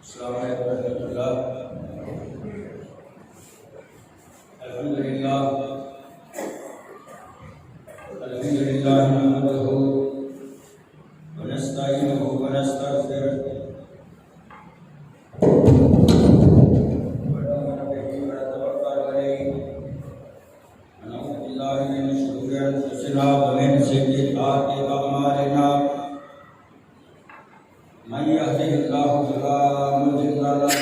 السلام علیکم ورحمۃ اللہ۔ الحمدللہ نحمدہ ونستعینہ ونستغفرہ ونؤمن بہ ونتوکل علیہ ونعوذ باللہ من شرور انفسنا ومن سیئات اعمالنا من يهده الله فلا مضل له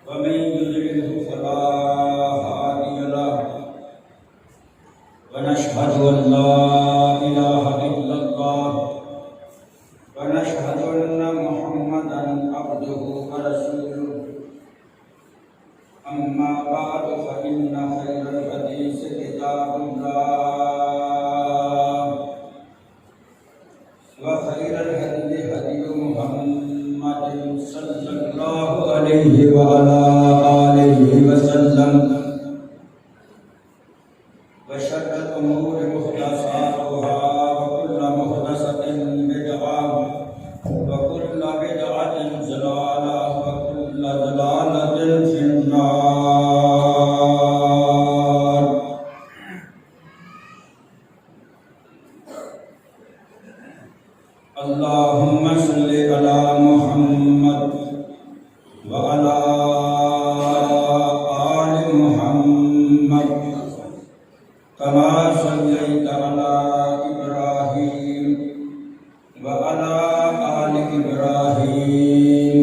ومن يضلل فلا هادي له ونشهد أن لا إله إلا الله ونشهد أن محمدا عبده ورسوله أما بعد فإن خير الحديث كتاب الله وخير الهدي هدي محمد صلى الله عليه وعلى آله وسلم وشر الأمور محدثاتها وكل محدثة بدعة وكل بدعة ضلالة وكل ضلالة في النار۔ اللهم صل على محمد وعلى آل محمد كما صليت على إبراهيم وعلى آل إبراهيم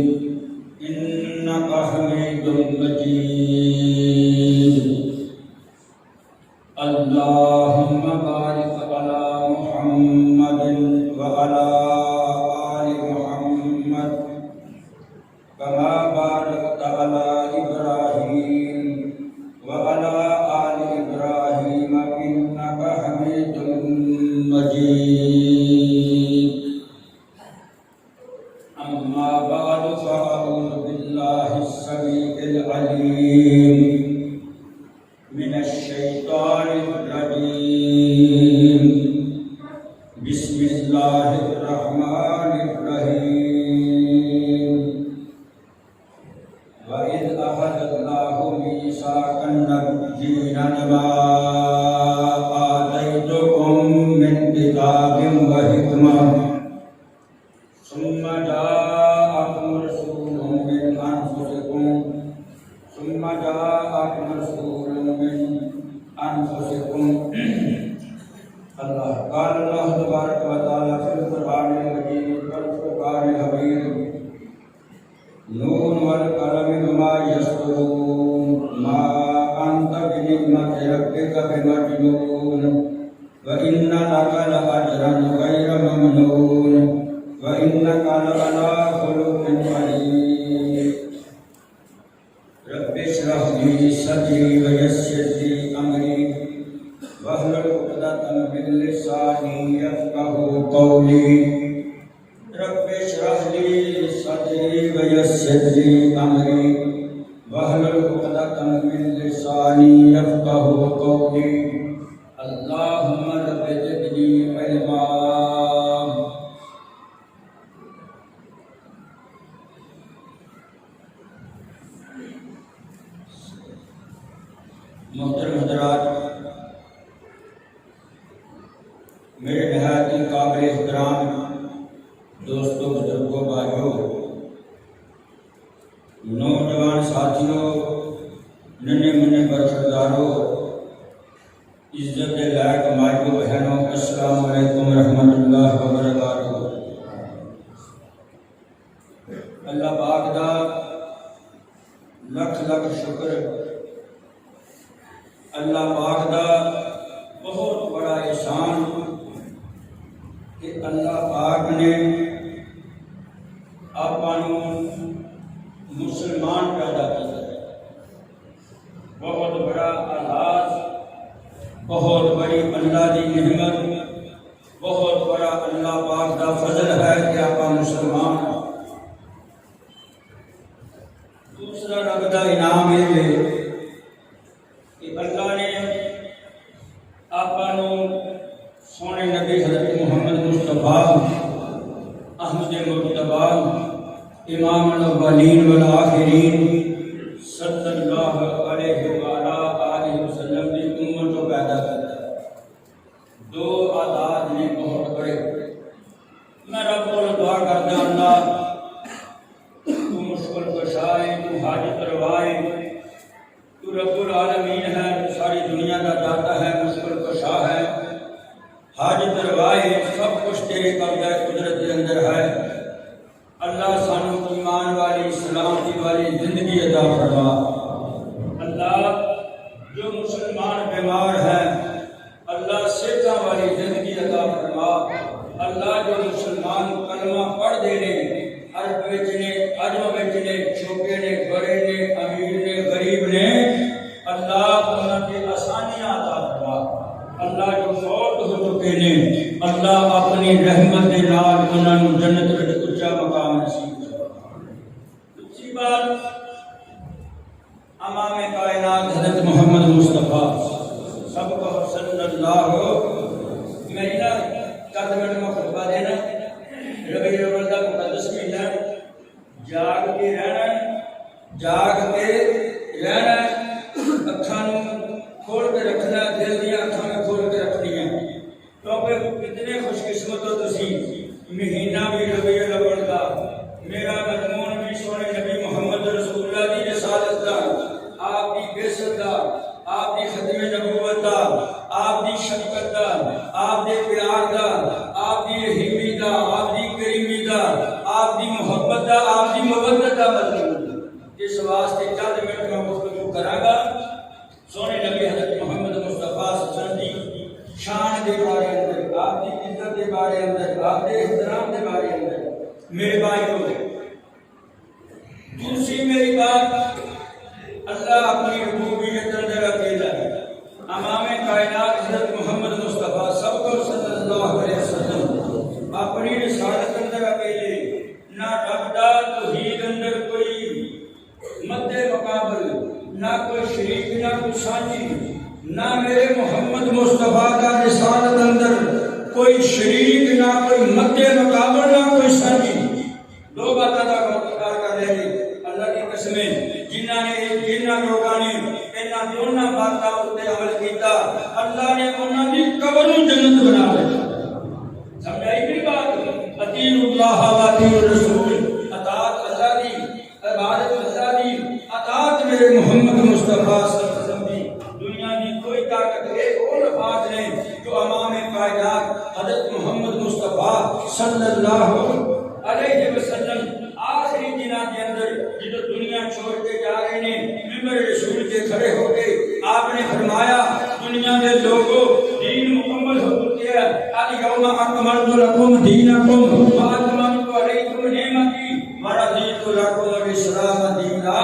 إنك حميد مجيد۔ اللهم بارك على محمد وعلى آل محمد كما باركت على إبراهيم وعلى آل إبراهيم إنك حميد مجيد۔ أما بعد فأعوذ بالله السميع العليم من الشيطان الرجيم، بسم الله الرحمن الرحيم۔ وَإِذْ أَخَذَ اللَّهُ مِيثَاقَ النَّبِيِّينَ لَمَا آتَيْتُكُم مِّن كِتَابٍ وَحِكْمَةٍ ثُمَّ جَاءَكُمْ رَسُولٌ مِّنْ أَنفُسِكُمْ اللہ قال اللہ تبارک و تعالی فی القرآن المجید والفرقان الحمید نون والقلم وما یسطرون ما انت بنعمت ربک بمجنون وإن لك لأجرا غیر ممنون وإنك لعلی خلق عظیم۔ رب اشرح لي صدري ويسر لي أمري واحلل عقدة من لساني يفقهوا قولي۔ رب اشرح لي صدري ويسر لي أمري واحلل عقدة من لساني يفقهوا قولي۔ اللهم رب زدني علما۔ محترم حضرات، میرے نہایت ہی قابل احترام دوستوں، بزرگوں، بھائیوں، نوجوان ساتھیوں، ننھے منھے برخورداروں، عزت لائق مائیوں، بہنوں، السلام علیکم ورحمۃ اللہ وبرکاتہ۔ اللہ پاک دا لکھ لکھ شکر، اللہ پاک دا بہت بڑا احسان کہ اللہ پاک نے آپانوں مسلمان پیدا کیا۔ بہت بڑا اعزاز، بہت بڑی اللہ دی نعمت، بہت بڑا اللہ پاک دا فضل ہے کہ آپ مسلمان۔ دوسرا رب دا انعام یہ ہے کہ اللہ نے آپانوں سونے نبی حضرت محمد مصطفیٰ احمد مرتبہ امام الاولین والآخرین صلی اللہ علیہ وآلہ وسلم کی امت کو پیدا کرتا ہے۔ دو آداد نے بہت بڑے، میں رب کو دعا کرتا ہوں اللہ تو مشکل کشائے، تو حاجت روائے، تو رب العالمین ہے، ساری دنیا کا داتا ہے، مشکل کشا ہے، حاجت روائے، سب کچھ تیرے قبضہ قدرت کے اندر ہے۔ اللہ سانو ایمان والی سلامتی والی زندگی عطا فرما۔ اللہ جو مسلمان بیمار ہے اللہ صحت والی زندگی عطا فرما۔ اللہ جو مسلمان کلمہ پڑھ دے نے، عرب وچ نے، عجم وچ نے، چھوٹے نے، بڑے نے، امیر نے، غریب نے، اللہ انہاں کی آسانیاں عطا فرما۔ اللہ جو فوت ہو چکے نے اللہ اپنی رحمت کے نال انہاں نوں جنت وچ اونچا مقام نصیب فرما۔ دوسری بات، امام کائنات حضرت محمد مصطفیٰ سب کو صلی اللہ میری نا چند منٹ میں خطبہ دینا، ربیع الاول کا مقدس مہینہ، جاگ کے رہنا، جاگ کے رہنا، اکھاں نوں کھول کے رکھنا، دل دی اکھاں میں کھول کے رکھنی ہے، کیونکہ کتنے خوش قسمت ہو تسی، مہینہ بھی ربیع الاول کا، میرا مضمون بھی سونے نبی محمد رسول اللہ کی رسالت کا، آپ کی بعثت کا، آپ کی ختم نبوت کا، آپ کی شفقت کا، آپ کے پیار کا، آپ کی رحیمی کا، آپ کی کریمی کا، آپ کی محبت کا، آپ کی مودت کا مضمون۔ اس واسطے چند منٹ میں گفتگو کراں گا سونے نبی حضرت محمد مصطفیٰ صلی اللہ علیہ وسلم کی شان کے بارے اندر، آپ کی عزت کے بارے اندر، آپ کے احترام کے بارے اندر۔ میرے بھائیو، دوسری میری بات، اللہ اپنی ربوبیت اندر اکیلا ہے۔ امام کائنات حضرت محمد مصطفیٰ سب کو صلی اللہ علیہ وسلم اپنی رسالت اندر اکیلے، نہ رب دا توحید اندر کوئی مد مقابل، نہ کوئی شریک، نہ کوئی سانجی، نہ میرے محمد مصطفیٰ کا رسالت اندر کوئی شریک، نہ کوئی مد مقابل، نہ کوئی سانجی۔ دو باتوں کا انکار کر رہے ہیں اللہ کی قسمیں، جنہاں نے لوگوں نے انہاں دونوں باتوں تے عمل کیتا اللہ نے انہاں دی قبر نوں جنت بنا دیا۔ سمجھائی میری بات؟ اطیعوا اللہ و اطیعوا الرسول، اطاعت اللہ دی، عبادت اللہ دی، اطاعت میرے محمد مصطفیٰ صلی اللہ علیہ وسلم دی۔ دنیا دی کوئی طاقت ایک اور لفظ نے جو امام کائنات حضرت محمد مصطفیٰ صلی اللہ علیہ وسلم آخری دنوں کے اندر جب دنیا چھوڑ کے جا رہے ہیں، ممبر رسول کے کھڑے ہو کے آپ نے فرمایا دنیا کے لوگوں دین مکمل ہو چکے ہیں، الیوم اکملت لکم دینکم واتممت علیکم نعمتی ورضیت لکم الاسلام دینا۔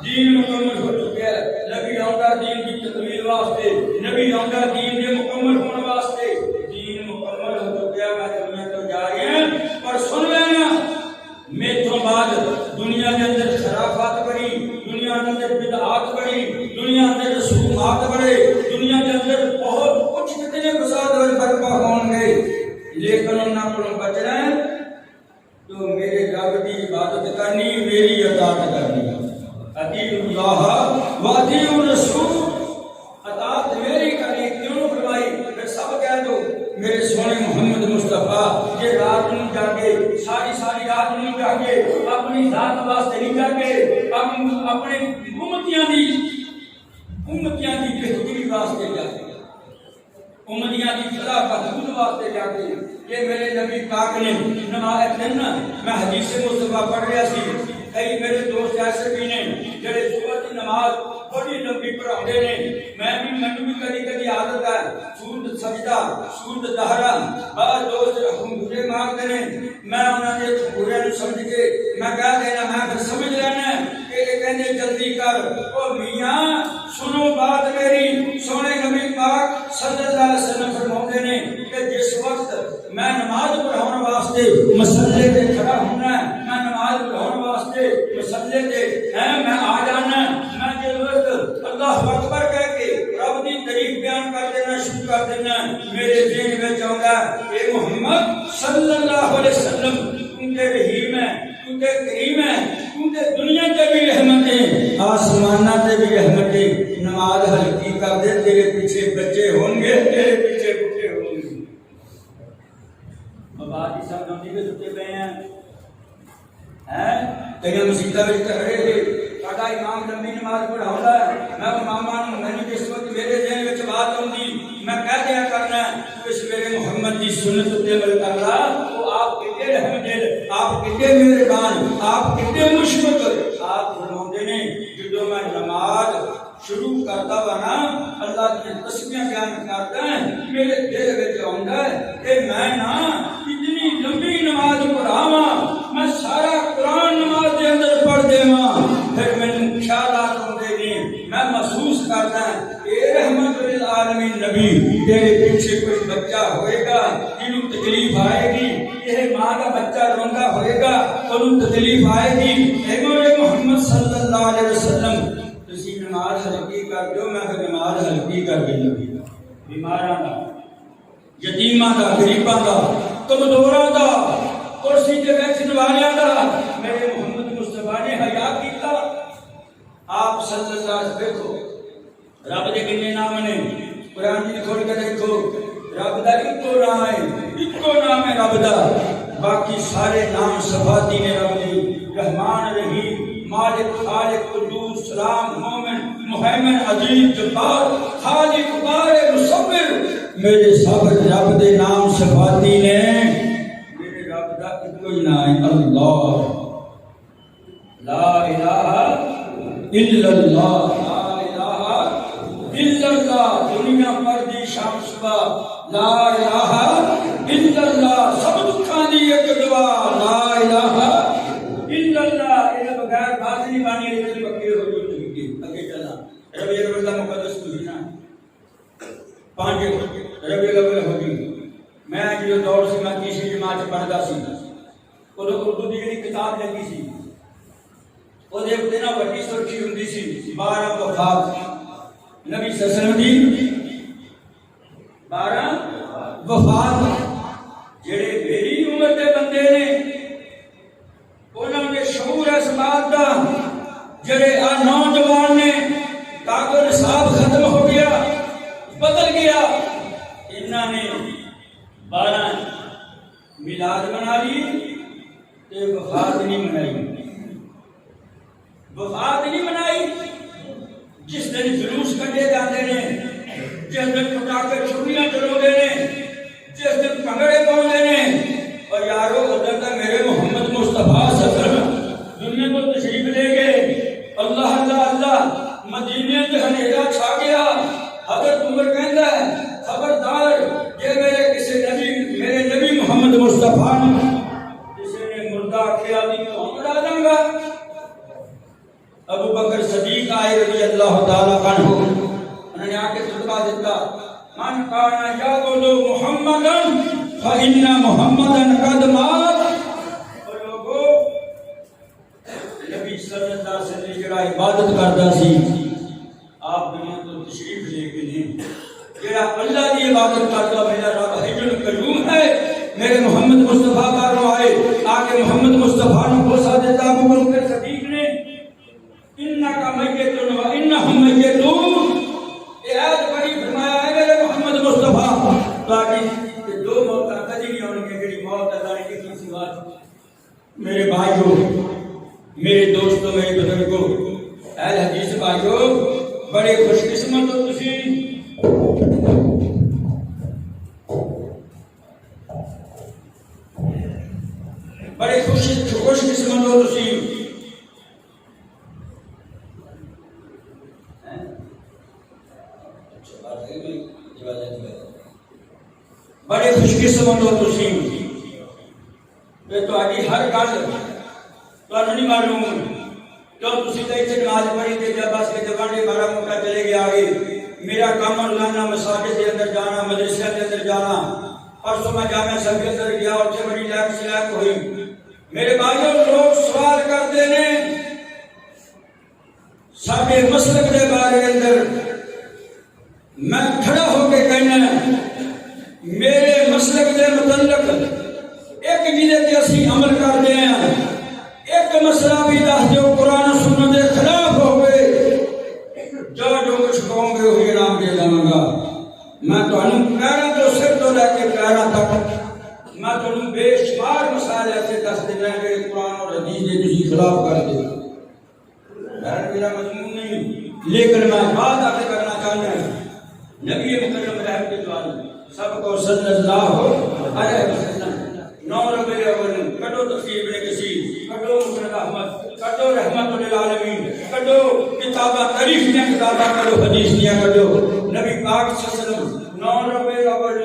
دین مکمل ہو چکے ہیں، نبی آؤندا دین کی تکمیل واسطے، نبی آؤندا دین کے مکمل ہونے واسطے، دین مکمل ہو چکے ہیں۔ میں دنیا تو جا رہی ہیں پر سن لینا میتھوں بعد دنیا کے اندر خرافات بڑی، دنیا کے اندر بدعات بڑی، دنیا کے اندر رسومات بڑے، دنیا کے اندر بہت کچھ کتنے فساد اور برپا ہوں گے، لیکن انہاں کو بچنا ہے تو میرے رب کی عبادت کرنی، میری اطاعت کرنی۔ اطیعوا اللہ و اطیعوا الرسول، اطاعت میری کرنی۔ کیوں فرمائی؟ پھر سب کہہ دو میرے سونے محمد مصطفیٰ یہ رات نہیں جاگے، ساری رات نہیں جاگے، اپنی ذات واسطے نہیں جاگے، اپنے امتیاں دی بہتری واسطے جاگے، امتیاں دی فلاح بہبود واسطے جاگے۔ یہ میرے نبی پاک نے نماز پڑھنا، میں حدیث مصطفیٰ پڑھ رہا سی، کئی میرے دوست ایسے بھی نے جڑے صبح کی نماز بڑی لمبی پڑھاتے ہیں، مینوں بھی کدی عادت ہے سورت سجدہ، سورت دہرا، بعض دوست ہمبورے مانگتے ہیں، میں انہاں دے ہمبورے نوں سمجھ کے میں کہہ دینا، میں پھر سمجھ لینا کہ یہ کہندے جلدی کر، او میاں سنو بات میری۔ سونے نبی پاک صلی اللہ علیہ وسلم فرماتے ہیں کہ جس وقت میں نماز پڑھاؤن واسطے مصلے تے کھڑا ہونا ہے، میں نماز پڑھاؤن واسطے مصلے تے میں آ جانا، میں جس وقت اللہ اکبر کہہ کے رب دی تعریف بیان کر دینا شروع کر دینا، میرے ذہن میں آؤں گا اے محمد صلی اللہ علیہ وسلم تو تے رحیم ہے، تو تے مسلمانوں سے بھی رحمت نماز ہلکی کر دے تیرے پیچھے بچے ہوں گے تیرے پیچھے بچے ہوں گے بات ہی سب نمبی کے ستے پہ ہیں کئی مسیطہ میں کہہ رہے ساڈا امام لمبی نماز پڑھاؤں ہے میں امامان میں نے جس وقت میرے ذہن میں بات ہوندی میں کہہ دیا کرنا تو اس میرے محمد کی سنت تے عمل کر رہا تو آپ کتنے رحم دل آپ کتنے مہربان آپ کتنے مشفق آپ فرماتے نے جدو میں نماز شروع کرتا ہوا نا اللہ کی تسبیحاں بیان کرتا ہے میرے دل وچ آوندا ہے کہ میں نا اتنی لمبی نماز پڑھاواں میں سارا قرآن نماز دے اندر پڑھ دیواں پھر مینوں خیالات ہوندے نے میں محسوس کردا اے رحمت للعالمین نبی تیرے پیچھے کوئی بچہ ہوئے گا جنوں تکلیف آئے گی یہ ماں کا بچہ روندا ہوئے گا انہوں تکلیف آئے گی اے میرے محمد صلی اللہ علیہ وسلم تسی نماز ہلکی کر دو میں نماز ہلکی کر دوں بیماراں دا یتیماں دا غریباں دا کمزوراں دا کرسی تے بیٹھن والیاں دا میرے محمد مصطفیٰ نے حیا کیتا آپ صلی اللہ علیہ وسلم دیکھو رب دے کنے نام نے قرآن کی کھول کے دیکھو رب دا ایکو نام ہے رب دا باقی سارے نام صفاتی نے رب دی رحمان رحیم مالک خالق قدوس سلام مومن محیمن عزیز جبار خالق بارے مصور میرے صبر رب دے نام صفاتی نے میرے رب دا کوئی نام اللہ لا الہ الا اللہ لا الہ الا اللہ دنیا پر دی شام صبح لا الہ الا اللہ سب دکھاں دی ایک دعا لا الہ الا اللہ یہ بغیر بات نہیں بانی ہے کہ بکے ہو جو اگے چلا ربی الاول مقدس مہینہ 5 ربی الاول ہوگی میں جو دور سے میں تیسری جماعت پڑھدا سی وہ اردو دی ایک کتاب لگی سی وہ دے تے نا بڑی سرخی ہوندی سی 12 وفات نبی صلی اللہ علیہ وسلم دی 12 وفات جڑے میری عمر دے بندے نے انہاں دے شعور اس بات دا جڑے آ نوجوان نے تاکہ نصاب ختم ہو گیا بدل گیا انہاں نے 12 میلاد منا لی تے وفات نہیں منائی وفات نہیں منائی جس دن جلوس کٹے جاتے ہیں جس دن پٹاخے چھریاں چلوتے ہیں جس دن پگڑے پاؤندے نے اور یارو ادھر تک میرے محمد مصطفیٰ صلی اللہ علیہ وسلم دنیا کو تشریف لے گئے اللہ اللہ اللہ مدینے میں ہنیرا چھا گیا حضرت عمر کہندا ہے خبردار یہ میرے کسی نبی میرے نبی محمد مصطفیٰ جسے نے مردہ کیا دی تو ہم اڑا دیں گا ابو بکر صدیق آئے رضی اللہ تعالیٰ عنہ انہوں نے آکے خطبہ دیتا من کانا یعبد محمدا فإن محمدا قد مات اور لوگو نبی صلی اللہ علیہ وسلم جڑا عبادت کردا سی آپ دنیا تو تشریف لے کے نہیں جڑا اللہ کی عبادت کردا میرا رب حی القیوم ہے میرے محمد مصطفیٰ کا آئے آکے محمد مصطفیٰ نے بوسا دیتا ابو بکر صدیق نے انکا میتون و انہم میتون یہ آیت بڑی فرمایا ہے میرے محمد مصطفیٰ تاکہ دو موتاں کدی نہیں ہونی کہ جڑی موت اللہ نے کی سی بات میرے بھائیو میرے دوستو میرے بزرگو اہل حدیث بھائیو بڑے خوش قسمت ہو تسی بڑے خوش قسمت ہو تسی بڑے خوش قسمت ہو تسی تو آگی ہر گل تو نہیں معلوم تو تسی تو اتنے نماز پڑھی تھے جب بس کے جگانے بارہ موقع چلے گیا آگے میرا کام روزانہ مساجد کے اندر جانا مدرسے کے اندر جانا پرسوں میں جامعہ سب کے اندر گیا اور سے بڑی لائق سلائق ہوئی میرے بھائیوں لوگ سوال کرتے ہیں سارے مسلک کے بارے اندر میں کھڑا ہو کے کہنا میرے مسلک کے متعلق ایک جیدے تے اسی عمل کر دے ہیں ایک مسئلہ بھی دس جو قرآن سنت کے خلاف ہوئے میں تمہیں پیروں تو سر تو لے کے پیروں تک میں تمہیں بے شمار مسائل ایسے دس دینا کہ قرآن اور حدیث کے تسی خلاف کر دے. میرا مضمون نہیں، لیکن میں بات آپ سے کرنا چاہتا ہوں نبی مکرم رحمت اللہ سب کو صلی اللہ علیہ وسلم 9 ربیع الاول کڈو تفسیر ابن کثیر، کڈو مسند احمد، کڈو رحمت للعالمین، کڈو کتاباں تاریخ دیاں کتاباں، کڈو حدیث دیاں، کڈو نبی پاک صلی اللہ علیہ وسلم 9 ربیع الاول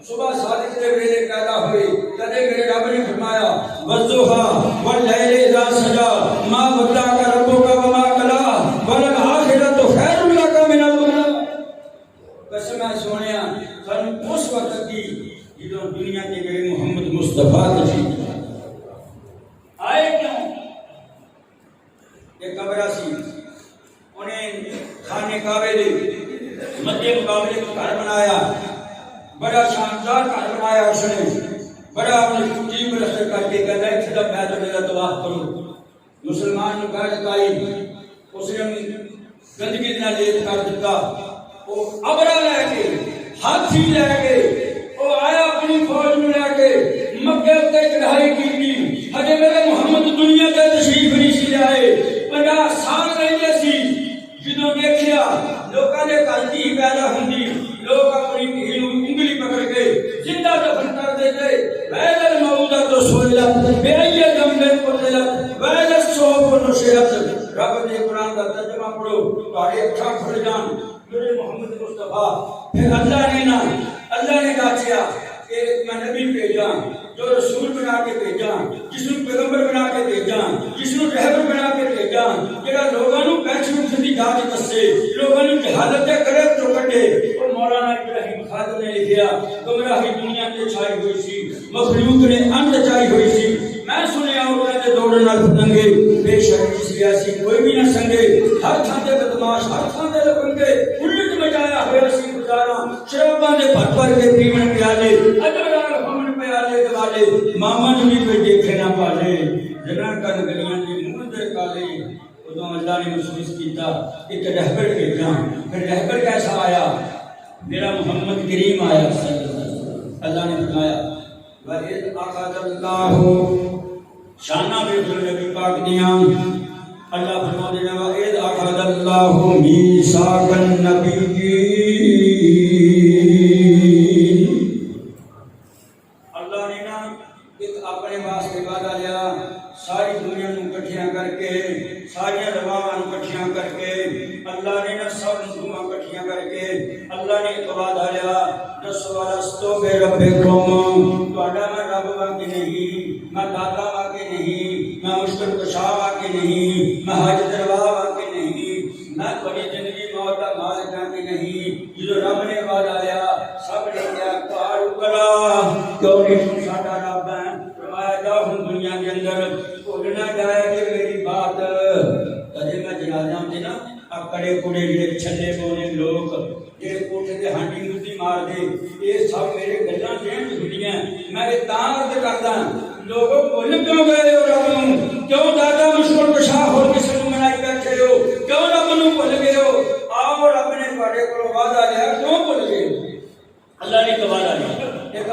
صبح صادق دے ویلے پیدا ہوئے. کدے میرے رب نے فرمایا والضحیٰ واللیل اذا سجی ما ودعک ربک وما قلی وللآخرۃ خیر لک من الاولی. قسم ہے سونیا سانوں اس وقت کی جدوں دنیا کے میرے محمد مصطفیٰ تشریف آئے کیوں؟ ایک قبرہ سی، انہیں خانے کعبے دے مدے مقابلے کو گھر بنایا، بڑا شاندار گھر بنایا اس نے، بڑا اپنی ٹیم رکھ کر کے کہتا ہے چھڑا بیت اللہ طواف کرو. مسلمان نے کہا تائی اس نے گندگی نہ لیت کر دیتا. وہ ابرا لے کے ہاتھی لے کے وہ آیا اپنی فوج میں لے کے مکے تے چڑھائی کی. ہجے میرے محمد دنیا تے تشریف نہیں سی لائے، 50 سال رہے سی. جدوں دیکھیا لوکاں دے گھر دی پیدا ہوندی، لوگ اپنی دھی نوں انگلی پکڑ کے زندہ دفن کر دیتے. ویل الموعودۃ سئلت بأی ذنب قتلت ویل الصحف نشرت. رب دے قرآن دا ترجمہ پڑھو تہاڈے اکھاں کھل جان. میرے محمد مصطفیٰ پھر اللہ نے داچیا کہ میں نبی بھیجا، جو رسول بنا کے بھیجا، جس کو پیغمبر بنا کے بھیجا، جس کو رہبر بنا کے بھیجا، جڑا لوگاں نوں بیٹھ اٹھدی جا کے دسے، لوگاں نوں جہالت دے کرے تو کڈے. اور مولانا ابراہیم خادم نے لکھیا گمراہی دنیا تے چھائی ہوئی سی، مخلوق نے اند چائی ہوئی سی. میں سنیا اوراں دے دوڑن نال پھنگے، بے شک سیاسی کوئی بھی نہ سنگے، ہر تھاں تے بدماش، ہر تھاں تے لفنگے، الٹ مچایا ہویا سی گزارا. شراباں دے بھر بھر کے پیون پیالے، اجڑال ہمن پیالے دوالے، ماما نے بھی کوئی دیکھے نہ پالے. جناں کن گلیاں دے منظر کالے. ادوں اللہ نے محسوس کیتا ایک رہبر بھیجا. پھر رہبر کیسا آیا؟ میرا محمد کریم آیا صلی اللہ علیہ وسلم. اللہ نے فرمایا وَإِذْ أَخَذَ اللَّهُ شانہ بیت نبی پاک دیاں. اللہ فرماتے ہیں وَإِذْ أَخَذَ اللَّهُ مِيثَاقَ النَّبِيِّينَ. اللہ نے نا ایک اپنے واسطے وعدہ لیا، ساری دنیا نوں اکٹھیاں کر کے، ساری رواں نوں اکٹھیاں کر کے، اللہ نے نا سب نوں اکٹھیاں کر کے اللہ نے ایک وعدہ لیا نسو ولستو بے ربکم. تہاڈا میں رب واقع نہیں، میں داتا واقع نہیں، میں مشکل کشا واقع نہیں، میں حاجت روا واقع نہیں، میں تھوڑی زندگی موت کا مالک واقع نہیں. جو رب نے وعدہ لیا سب نے کیا کار کرا کیوں نہیں ساڈا رب ہے. فرمایا جاؤ ہن دنیا کے اندر بھول نہ جائے کہ میری بات. کدے میں جنازیاں تے نا کڑے کوڑے جڑے چھلے بونے لوگ جڑے کوٹھے تے ہانڈی مٹی مار دے، یہ سب میرے گلاں دین چھڑیاں. میں یہ تاں عرض کردا لوگوں بھول کیوں گئے ہو رب نوں؟ کیوں دادا مشکل کشا ہو کسے نوں منائی بیٹھے ہو؟ کیوں رب نوں بھول گئے ہو؟ آؤ رب نے تہاڈے کولوں وعدہ لیا، کیوں بھول گئے؟ اللہ نے وعدہ لیا. ایک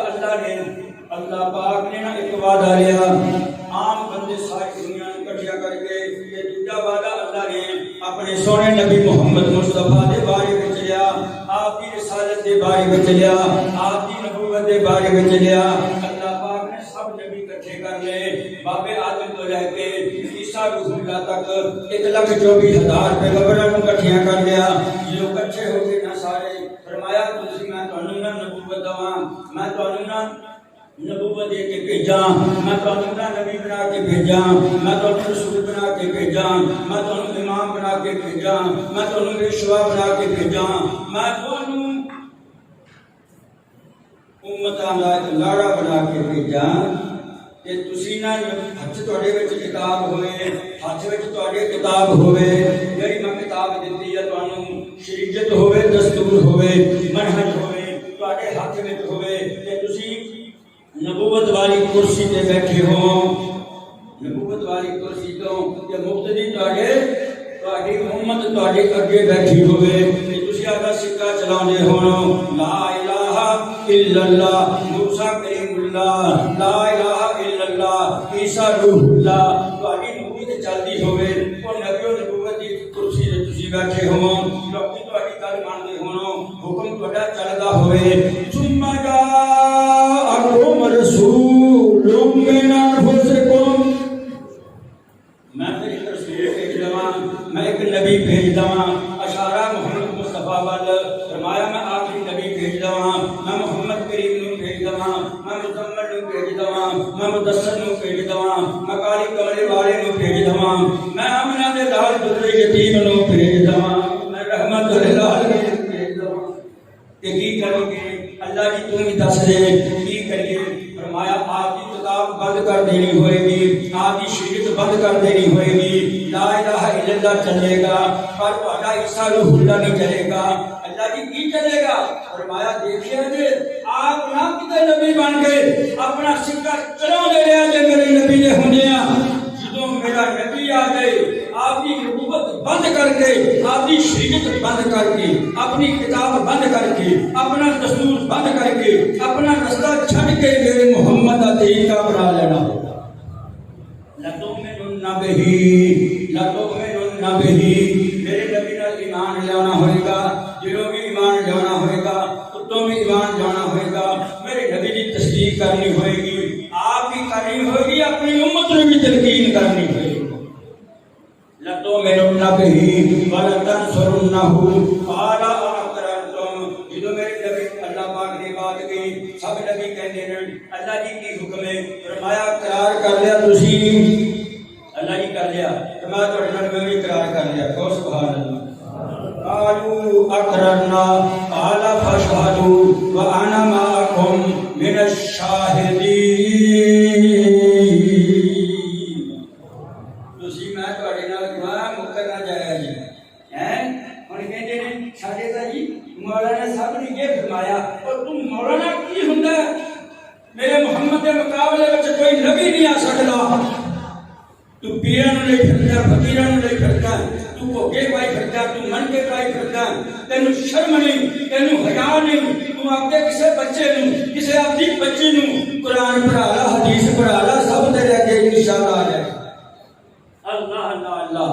اللہ پاک نے نا ایک وعدہ لیا عام بندے ساری دنیا اکٹھیا کر کے. یہ دوجا وعدہ اللہ نے اپنے سونے نبی محمد مصطفیٰ دے بارے وچ لیا، آپ کی رسالت دے بارے وچ لیا، آپ کی نبوت دے بارے وچ لیا. اللہ پاک نے سب نبی اکٹھے کر لے، بابے آدم تو لے کے عیسیٰ روح اللہ تک 1,24,000 پیغمبراں نوں اکٹھیاں کر لیا. جو اکٹھے ہو کے نہ سارے فرمایا تسی میں تانوں نہ نبوت دواں، میں تانوں نہ نبوت دے کے بھیجا، میں تانوں نبی بنا کے بھیجا، میں تانوں رسول بنا کے بھیجا، میں تانوں امام بنا کے بھیجا، میں تانوں پیشوا بنا کے بھیجا، میں تانوں امتاں دا ایک لاڑا بنا کے بھیجا. کہ تسی نہ ہاتھ تہاڈے وچ کتاب ہوئے، ہاتھ وچ تہاڈے کتاب ہوئے، جڑی میں کتاب دتی ہے تانوں شریعت ہوئے، دستور ہوئے، منہج ہوئے، تہاڈے ہاتھ وچ ہوئے کہ تسی نبوت والی کرسی تے بیٹھے ہو. نبوت والی کرسی تو کہ مقتدی تہاڈی امت تہاڈے اگے بیٹھی ہوئے کہ تسی آدھا سکہ چلاؤندے ہو لا الہ الا اللہ، موسیٰ کلیم اللہ، لا الہ الا اللہ، عیسیٰ روح اللہ، تہاڈی نبوت چلدی ہوے، او نبی و نبوت دی کرسی تے تسی بیٹھے ہو، لوکی تہاڈی گل مانتے ہون، حکم تہاڈا چلدا ہوے، ثم جاءکم رسول من انفسکم، میں ایک رسول بھیج دواں، میں ایک نبی بھیج دواں، اشارہ محمد مصطفیٰ وال، فرمایا میں آخری نبی بھیج دواں، میں محمد کریم نو بھیج دواں، میں مزمل نو بھیج دواں، میں مدثر نو بھیج دواں، میں کالی کمرے والے نو بھیج دواں، میں آمنہ دے لال پتر یتیم نو بھیج دواں، میں رحمت للعالمین نو بھیج دواں۔ کہ کی کرو گے اللہ جی تم ہی دس دے کی کریے؟ فرمایا آپ کی کتاب بند کر دینی ہوئے گی، آپ کی شریعت بند کر دینی ہوئے گی، لا الہ الا اللہ چلے گا پر تہاڈا عیسیٰ روح اللہ نہیں چلے گا۔ اللہ جی کی چلے گا؟ فرمایا دیکھیے جی آپ نہ کتے نبی بن گئے اپنا سکہ چلا لے رہا جی میرے نبی نے ہوندیاں، جدوں میرا نبی آ گئے آپ کی نبوت بند کر کے، آپ کی شریعت بند کر کے، اپنی کتاب بند کر کے، اپنا دستور بند کر کے، اپنا رستہ چھڈ کے میرے محمد کا طریقہ اپنا لینا ہوگا۔ لَتُؤْمِنُنَّ بِهِ لَتُؤْمِنُنَّ بِهِ، میرے نبی نال ایمان لانا ہوئے گا، جنہوں بھی ایمان لانا ہوئے گا، کتوں بھی ایمان لانا ہوئے گا، میرے نبی کی تصدیق کرنی ہوئے گی، آپ بھی کرنی ہوئے گی، اپنی امت نے بھی تلقین کرنی ہوئے گی۔ لَتُؤْمِنُنَّ بِهِ وَلَتَنْصُرُنَّهُ قَالَ أَأَقْرَرْتُمْ، جدوں میرے نبی اللہ پاک نے بات گئی، سب نبی کہتے ہیں اللہ جی کی حکم ہے، فرمایا اقرار کر لیا تسی، اللہ جی کر لیا، فرمایا تہاڈے نال میں بھی اقرار کر لیا، کہو سبحان اللہ۔ قالوا اقررنا قال فاشهدوا وانا معكم من الشاهدين، تسی میں تہاڈے نال گواہ مکرنا جائے جی ہیں، ہن کہندے نے ساڈے تا جی مولانا صاحب نے یہ فرمایا، اور تم مولانا کی ہوندا ہے؟ میرے محمد کے مقابلے وچ کوئی نبی نہیں آ سکدا، تو پیروں لے پھردا، فقیراں لے پھردا، تو بھوکے پائی پھردا، تو من کے پائی پھردا، تینوں شرم نہیں، تینوں حیا نہیں، تو اپنے کسے بچے نوں، کسے اپنی بچی نوں قرآن پڑھا لا، حدیث پڑھا لا، سب تیرے اگے انشاءاللہ آ جائے۔ اللہ اللہ اللہ،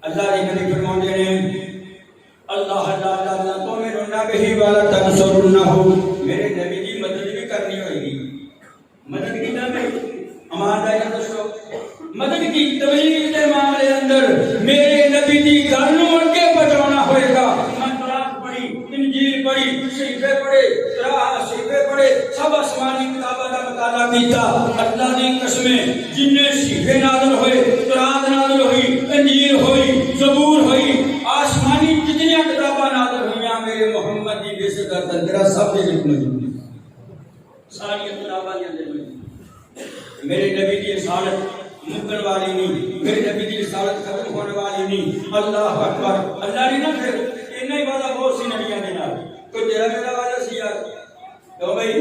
اللہ نے نبی فرماتے ہیں اللہ اللہ اللہ تؤمنون بہ ولتنصرنہ، میرے نبی کی مدد بھی کرنی ہوئے گی، مدد کی نہ ایمانداری دسو، مدد کی تبلیغ کے معاملے اندر میرے نبی کی گل نوں اگے پہنچانا ہوئے گا۔ میں قرآن پڑھی، انجیل پڑھی، صحیفے پڑھے، صحیفے پڑھے، سب آسمانی کتاباں کا مطالعہ کیتا، اللہ کی قسمیں جن صحیفے نازل ہوئے، قرآن نازل ہوئی، انجیل ہوئی، زبور ہوئی، آسمانی جتنی کتاباں نازل ہوئیاں میرے محمد کی بے سدا تذکرہ سب کے ذکر موجود ہے، ساری کتاباں کے اندر موجود ہے۔ میرے نبی کی رسالت مکن والی نہیں، میرے نبی کی رسالت ختم ہونے والی نہیں۔ اللہ اکبر، اللہ نے نہ پھر اتنا ہی وعدہ بہت سی نبیاں کے نال، کوئی تیرا میرا وعدہ سی یار تو بھائی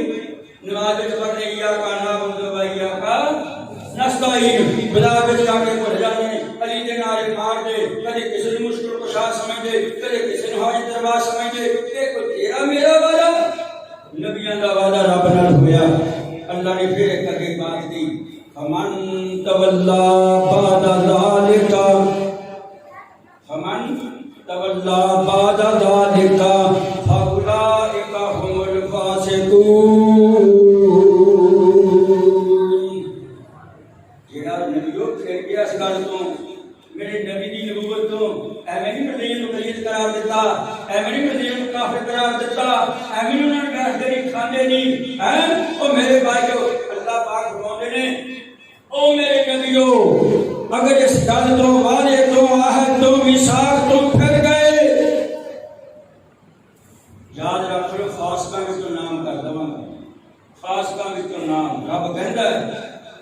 نماز پڑھنے یا کانا بندیا کا نستعین، بلا کے جا کے پڑھ جانے، علی دے نعرے مار دے، کدی کسی نے مشکل کشا سمجھ دے، کدی کسی نے حاجت روا سمجھ دے، کہ کوئی تیرا میرا وعدہ؟ نبیاں دا وعدہ رب نال ہویا۔ اللہ نے پھر ایک اگے بات دی، فمن تولا بعد ذلک، فمن تولا بعد ذلک فاولئک هم الفاسقون، جڑا نبیوں پھر گیا اس گل تو، میرے نبی دی نبوت تو ایویں نہیں مدین نو غلط قرار دیتا، ایویں نہیں مدین نو کافر قرار دیتا، ایویں نہیں انہاں نے گھر کھاندے نہیں ہیں۔ او میرے بھائیو، اللہ پاک فرماتے ہیں او میرے نبیو، اگر اس گل تو وعدے تو عہد تو میثاق تو پھر گئے، یاد رکھ لو فاسقاں وچوں نام کر دواں گا، فاسقاں وچوں نام رب کہندا ہے،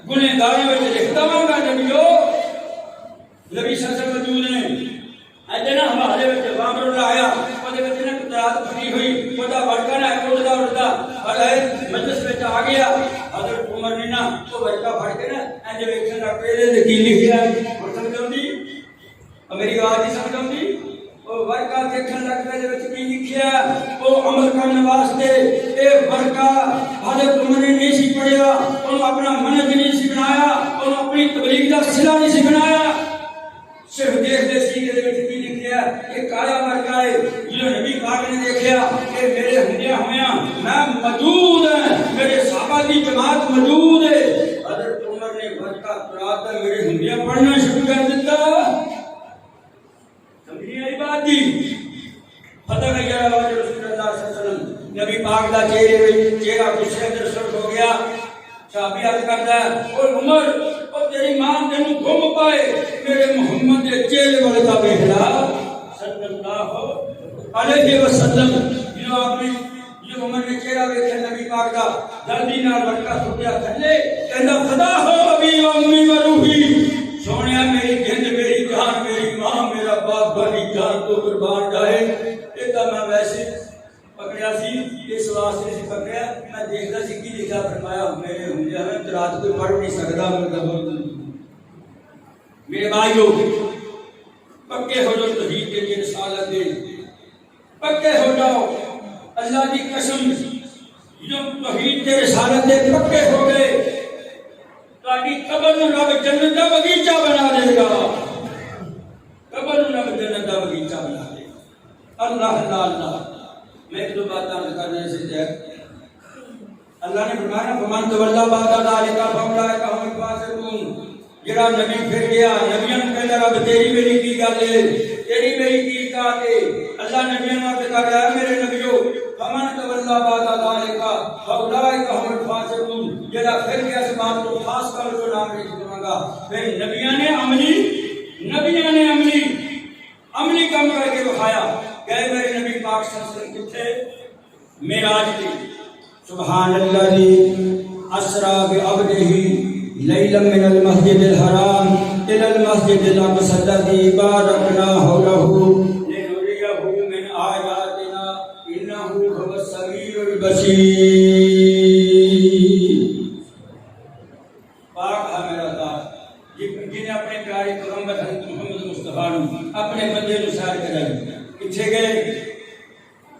گنہگاراں وچ لکھ دواں گا نبیو۔ نبی صلی اللہ علیہ وسلم موجود نے، اجے نا حوالے وچ غامر اللہ آیا، اودے وچ نا قرات پڑھی ہوئی، خدا بڑکا نہ اڑدا اڑدا ہلے مجلس وچ آ گیا، حضرت عمر نے نا او بڑکا پھڑ کے نا انج ویکھن لگ پے تے کی لکھیا ہے، سمجھ آوندی؟ میری آواز نہیں سمجھ آوندی؟ او بڑکا دیکھن لگ پے دے وچ کی لکھیا ہے، او عمل کرن واسطے سلا نہیں سی بنایا صرف دیکھ دے سی کہ کی لکھیا کہ کایا مرکا ہے جو نبی پاک نے دیکھا کہ میرے ہندیا ہویا میں موجود ہے میرے صحابہ کی جماعت موجود ہے حضرت عمر نے برکا رات میرے ہندیا پڑھنا شروع کر دیتا سمجھے آئی بات دی فتح گیا آواز رسول اللہ صلی اللہ علیہ وسلم نبی پاک دا چہرہ غصے اندر سرخ ہو گیا صحابی عرض کرتا ہے اور عمر اور تیری ماں تینوں گم پائے میرے محمد کے چہرے والے کا بیٹھا صلی اللہ علیہ وسلم جو اپنی جو عمر نے چہرہ دیکھا نبی پاک کا جلدی نہ لڑکا سوٹیا تھلے کہندا خدا ہو ابھی و امی و روحی سونیا میری جند میری جان میری ماں میرا باپ بڑی جان تو قربان جائے ایک میں ویسے پکڑیا سی اس واسطے سے پکڑیا میں دیکھتا سی کی لکھا فرمایا میرے ہونجا میں رات کو پڑھ نہیں سکتا میرے بھائیو پکے ہو جو توحید کے رسالت دے پکے ہو جاؤ اللہ کی قسم جو توحید کے رسالت دے پکے ہو گئے تاکہ قبر میں رب جنت کا باغیچہ بنا دے گا قبر میں رب جنت کا باغیچہ بنا دے گا اللہ اللہ اللہ میں ایک دو بات عرض کرنے سے جائے اللہ نے فرمایا فمن تولی بعد ذلک فاولئک هم الفاسقون جڑا نبی پھر گیا نبیوں نے کہا رب تیری میری کی گل ہے تیری میری کی بات ہے اللہ نبیوں نے کہا ہے میرے نبیو فمن تولی بعد ذلک فاولئک هم الفاسقون جڑا پھر گیا اس بات کو خاص کر کو نام نہیں دوں گا پھر نبیوں نے عملی کام کر کے دکھایا کہ میرے نبی پاک صلی اللہ علیہ وسلم کتنے معراج کی سبحان الذی اسرا بعبدہ لیلا من المسجد الحرام الى المسجد الاقصى الذي باركنا حوله لنريه من آیاتنا انه هو السمیع البصیر پاک ہے میرا ذات جنہیں اپنے پیارے پیغمبر حضرت محمد مصطفیٰ اپنے بندے کو سیر کرایا کتنے گئے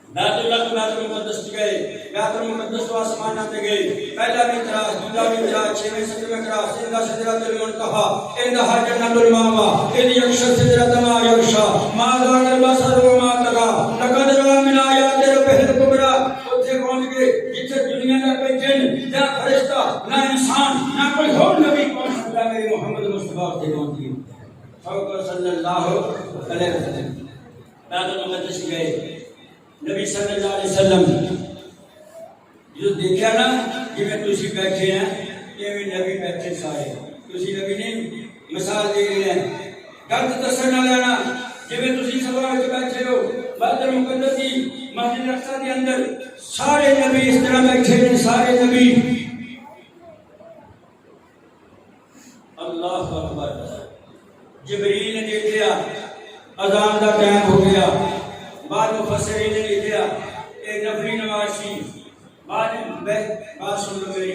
بیت اللہ تو بیت المقدس گئے بیت المقدس تو آسمان آتے گئے پہلا بھی تراس دوسرا بھی تراس چھویں ستویں تراس اندہ سدرۃ المنتہی اندہ جنت المأوی اذ یغشی السدرۃ ما یغشی ما زاغ البصر وما طغی لقد رأى من آیات ربہ الکبریٰ اتنے پہنچ گئے جتنے دنیا کا کوئی جن نہ فرشتہ نہ انسان نہ کوئی اور نبی پہنچ سکتا میرے محمد مصطفیٰ سے پہنچ گئے صلی اللہ علیہ وسلم بیت المقدس گئے نبی صلی اللہ علیہ وسلم جو دیکھا نا کہ میں تسی بیٹھے ہیں یہ بھی نبی بیٹھے سارے تسی نبی نہیں مثال دے رہے ہیں گلت دسن نہ لینا جی میں تسی سبا وچ بیٹھے ہو بیت المقدس کی مسجد اقصی کے اندر سارے نبی اس طرح بیٹھے ہیں سارے نبی اللہ اکبر جبریل نے دیکھا اذان کا ٹائم ہو گیا بعد مفسرین نے لکھا ایک نفلی نماز سی بات سن لو میری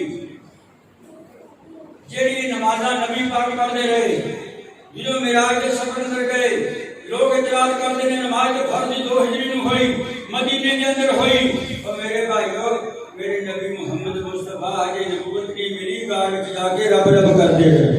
جیڑی نمازاں نبی پاک پڑھتے رہے جو معراج کے سفر اندر گئے لوگ اعتراض کرتے ہیں نماز جو فرض 2 ہجری میں ہوئی مدینے کے اندر ہوئی اور میرے بھائیو میرے نبی محمد مصطفیٰ آج نبوت کی میری گاڑ میں جا کے رب رب کرتے رہے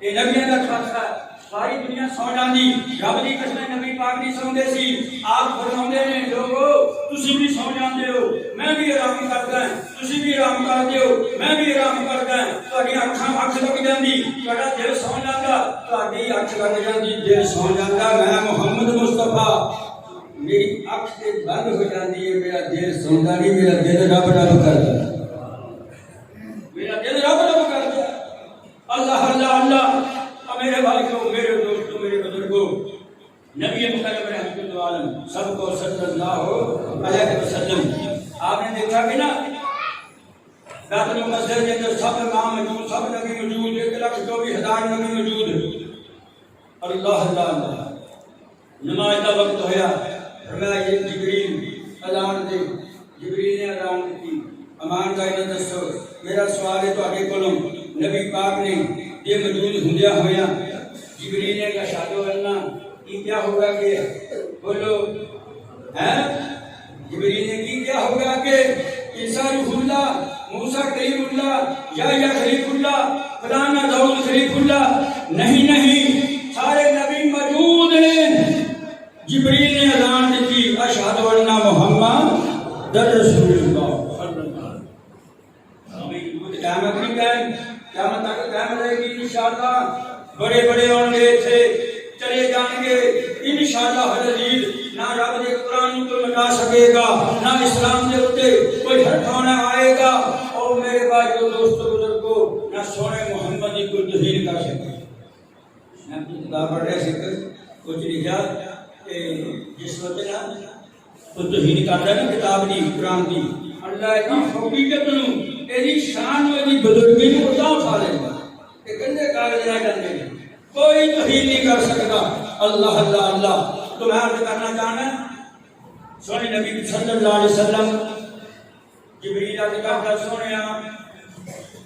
یہ نبیوں کا خاصہ ساری دنیا سو جاندی رب دی قسم نبی پاک نہیں سوندے سی آپ فرماندے نے لوگو تسی بھی سو جاندے ہو میں بھی آرام کردا ہوں تسی بھی آرام کردے ہو میں بھی آرام کردا ہوں تہاڈی اکھ لگ جاندی تہاڈا دل سو جاندا تہاڈی اکھ لگ جاندی دل سو جاندا میں محمد مصطفیٰ میری اکھ تے بند ہو جاندی ہے میرا دل سوندا نہیں میرا دل رب رب کردا میرا دل رب رب کردا اللہ اللہ اللہ میرے بھائیوں میرے دوستوں میرے بزرگوں نبی مکرم رحمت عالم سب کو صلی اللہ علیہ وسلم آپ نے دیکھا کہ نا بیت المقدس کے اندر سب امام موجود سب نبی موجود 1,24,000 نبی موجود اللہ اللہ اللہ نماز کا وقت ہویا فرمایا یہ جبریل اذان دے جبریل نے اذان کی امان کا انہیں دسو میرا سوال ہے تو آگے کولوں نبی پاک نے یہ موجود ہندیا ہویا جبریل نے کہا شادو اللہ یہ کیا ہوگا کہ بولو جبریل نے کی کیا ہوگا کہ عیسیٰ روح اللہ موسیٰ کلیم اللہ یا خلیف اللہ فلانا داؤد خلیف اللہ نہیں سارے نبی موجود ہیں جبریل نے اذان دی اشہد ان محمد رسول اللہ صلی اللہ علیہ وسلم قیامت نہیں قائم قیامت تک قائم رہے گی انشاءاللہ بڑے ہوں گے تھے چلے جائیں گے انشاءاللہ حضرت نہ رب دے قرآن کو مٹا سکے گا نہ اسلام دے اتے کوئی ہٹھانا آئے گا اور میرے بھائی جو دوست بزرگوں نہ سونے محمد کو توہین کر سکے میں اپنی کتاب پڑھ رہے سکر کچھ لکھا کہ جس وقت نا تو توہین کرتا ہے نا کتاب دی قرآن دی اللہ کی حقیقت نو ایدی شان و ایدی بزرگی نو ادا اٹھا لے گا کہ کندے کاغذ نہ جانے گا کوئی توہین نہیں کر سکتا اللہ اللہ اللہ تو میں عرض کرنا چاہنا سونے نبی صلی اللہ علیہ وسلم جبریل عرض کرتا سونے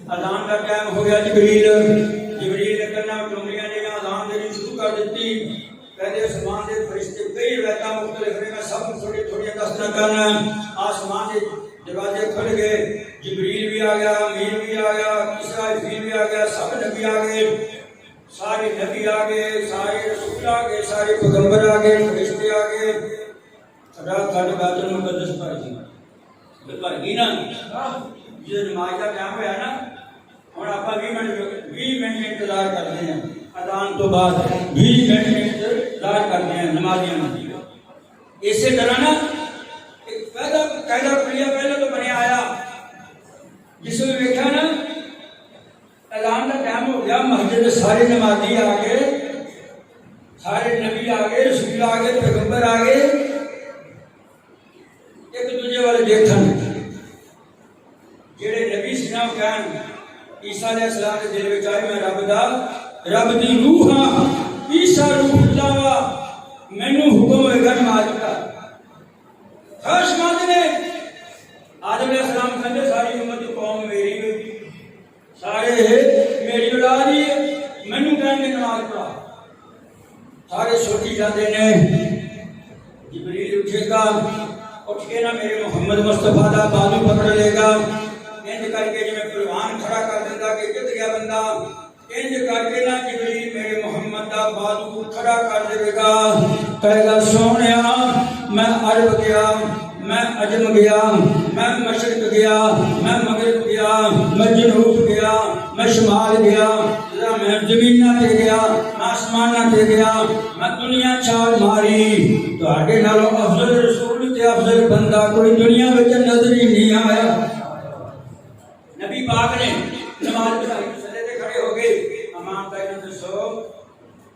اذان کا ٹائم ہو گیا جبریل نے کرنا کمریاں نے اذان دینی شروع کر دیتی کہتے آسمان کے فرشتے کئی روایتاں مختلف ہیں میں سب تھوڑی دستہ کرنا آسمان کے دروازے کھل گئے جبریل بھی آ گیا امیر بھی آ گیا اسرائیل بھی آ گیا سب نبی آ گئے سارے نبی آ گئے سارے رسول آ گئے سارے پیغمبر آ گئے فرشتے آ گئے رات کا بیت المقدس پر گئی نا جو نماز کا ٹائم ہوا نا ہوں آپ 20 منٹ انتظار کرتے ہیں اذان تو بعد 20 منٹ انتظار کرتے ہیں نمازیاں اسی طرح نا ایک قاعدہ پہلے تو بنے آیا جس میں دیکھا نا اذان کا ٹائم ہو گیا مسجد سارے نمازی آ گئے سارے نبی آ گئے رسول آ گئے پیغمبر آ گئے ایک دوسرے والے دیکھن جڑے نبی سنا کہن عیسیٰ علیہ السلام کے دل وچ آئے میں رب دی روح ہاں عیسیٰ روح اللہ وا مینوں حکم ہوئے گا نماز کا خاص مند نے آدم علیہ السلام کہندے ساری امت قوم میری ہوئی سارے میری اولاد ہی مینوں کہن گے نماز پڑھا سارے سوچی جاتے نے جبریل اٹھے گا اٹھ کے نا میرے محمد مصطفیٰ دا بازو پکڑ لے گا انج کر کے جی میں پروان کھڑا کر دیندا کہ جت گیا بندہ انج کر کے نا جبریل میرے محمد دا بازو کھڑا کر دے گا کہے گا سونیا میں عرب گیا میں عجم گیا میں مشرق گیا میں مغرب گیا میں جنوب گیا میں شمال گیا میں زمیناں تے گیا میں آسماناں تے گیا میں دنیا چھال ماری تواڈے نالوں افضل رسول تے افضل بندہ کوئی دنیا وچ نظر ہی نہیں آیا نبی پاک نے نماز پڑھائی مسلے تے کھڑے ہو گئے امام پہلے دسو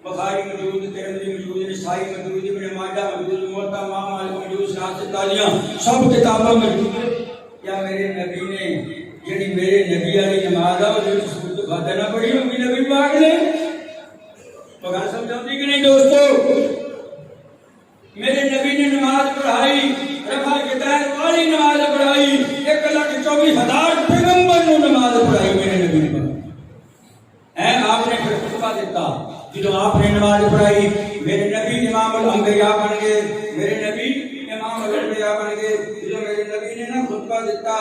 بخاری موجود ترمذی موجود نسائی موجود ابن ماجہ موجود موطا امام مالک موجود سنت تالیاں سب کتاباں موجود ہیں کیا میرے نبی نے جڑی میرے نبی والی نماز ہے وہ سورۃ فاتحہ نہ پڑھی ہوگی نبی پاک نے بغیر سمجھاتی کہ نہیں دوستو میرے نبی نے نماز پڑھائی رفع ہدایت والی نماز پڑھائی 1,24,000 پیغمبر نے نماز پڑھائی میرے نبی نے ہے آپ نے پھر خطبہ دیتا جب آپ نے نماز پڑھائی میرے نبی امام الانبیاء بن گئے میرے نبی امام الانبیاء بن گئے جب میرے نبی نے نا خطبہ دیتا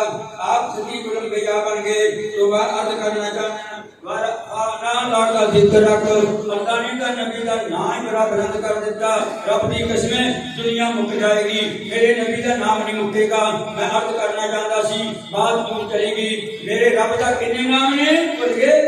آپ صدیق الانبیاء بن گئے تو میں عرض کرنا چاہتا ہوں اللہ کا ذکر رکھ اللہ نے کا نبی کا نام بڑا بلند کر دیتا رب دی قسمیں دنیا مک جائے گی میرے نبی کا نام نہیں مکے گا میں عرض کرنا چاہتا سی بات دور چلے گی میرے رب کا کتنے نام نے بول گئے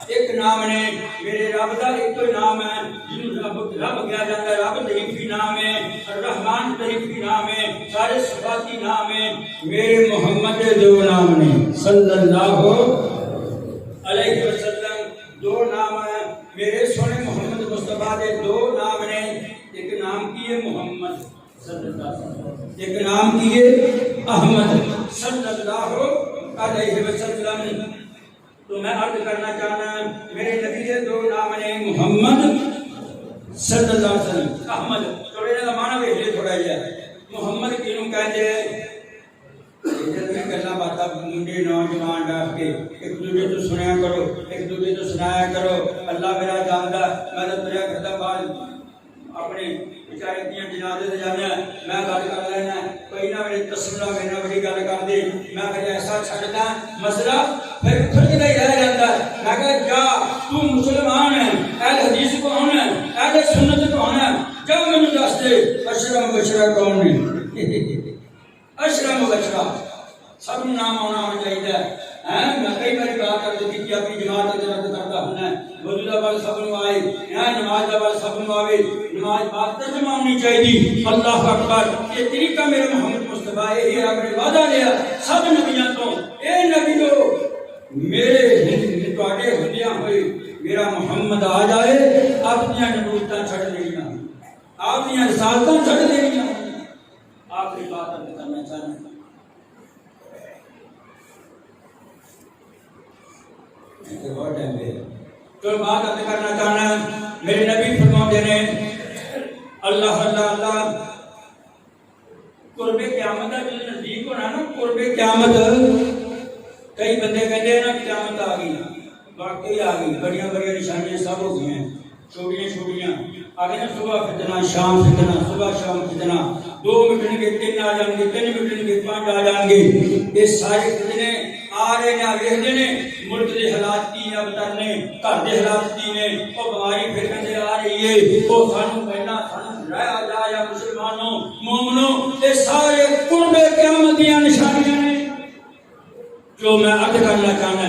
ایک نام نے میرے رب کا ایک تو نام ہے جنہوں رب کیا جاتا ہے رب تحریفی نام ہے الرحمن تحریفی نام ہے سارے صفاتی نام ہے میرے محمد دو نام نے صلی اللہ علیہ وسلم دو نام ہیں میرے سونے محمد مصطفیٰ دے دو نام نے ایک نام کی ہے محمد صلی اللہ علیہ وسلم ایک نام کی ہے احمد صلی اللہ علیہ وسلم تو میں عرض کرنا چاہنا میرے نبی کے دو نام نے محمد صلی اللہ علیہ وسلم احمد تھوڑے کا معنی بھی یہ تھوڑا ہی ہے محمد کیوں کہتے ہیں گلا باتاں منڈے نوجوان ڈاک کے ایک دوسرے تو سنیا کرو ایک دوسرے تو سنایا کرو اللہ میرا جاندا میں تو تیرا کرتا بعد اپنے بیچارے دیا جنازے سے جانا میں گل کر لینا کوئی نہ میرے تسمنا میرے نہ بڑی گل کر دے میں کہ ایسا چھڑنا مسئلہ پھر کھڑکتا ہی رہ جاتا ہے میں کہ جا تو مسلمان ہے اہل حدیث کون ہے اہل سنت کون ہے جب مجھے دس دے اشرا مبشرہ کون ہے اشرا مبشرہ سب نام ہونا چاہیے میں کئی باری بات کر دیتی کہ اپنی جماعت کے رد کرتا ہوں موجودہ بال سب نو آئے نماز دا بال سب نو آئے نماز بات ترجمہ ہونی چاہیے اللہ اکبر یہ طریقہ میرے محمد مصطفیٰ یہ آپ نے وعدہ لیا سب نبیوں تو اے نبیو میرے تواڈے ہوندیاں ہوئے میرا محمد آ جائے اپنی نبوتاں چھڑ دینیاں اپنی رسالتاں چھڑ دینیاں آخری بات کرنا چاہتا ہوں تو بات اب کرنا چاہنا میرے نبی فرماتے ہیں اللہ اللہ اللہ قرب قیامت کا جو نزدیک ہونا نا قرب قیامت کئی بندے کہتے ہیں نا قیامت آ گئی واقعی آ گئی بڑی بڑی نشانیاں سب ہو گئی ہیں چھوٹیاں چھوٹیاں آگے نا صبح فتنہ شام فتنہ صبح شام فتنہ 2 مٹن کے 3 آ جائیں گے 3 مٹن کے 5 آ جائیں گے یہ سارے فتنے آ رہے ہیں ویکھدے نے ملک کے حالات کی اب ترنے گھر کے حالات کی نے وہ بیماری پھر کہتے آ رہی ہے وہ سانو پہلا سانو رہا جایا مسلمانوں مومنوں یہ سارے قرب قیامت کی نشانیاں نے جو میں عرض کرنا چاہنا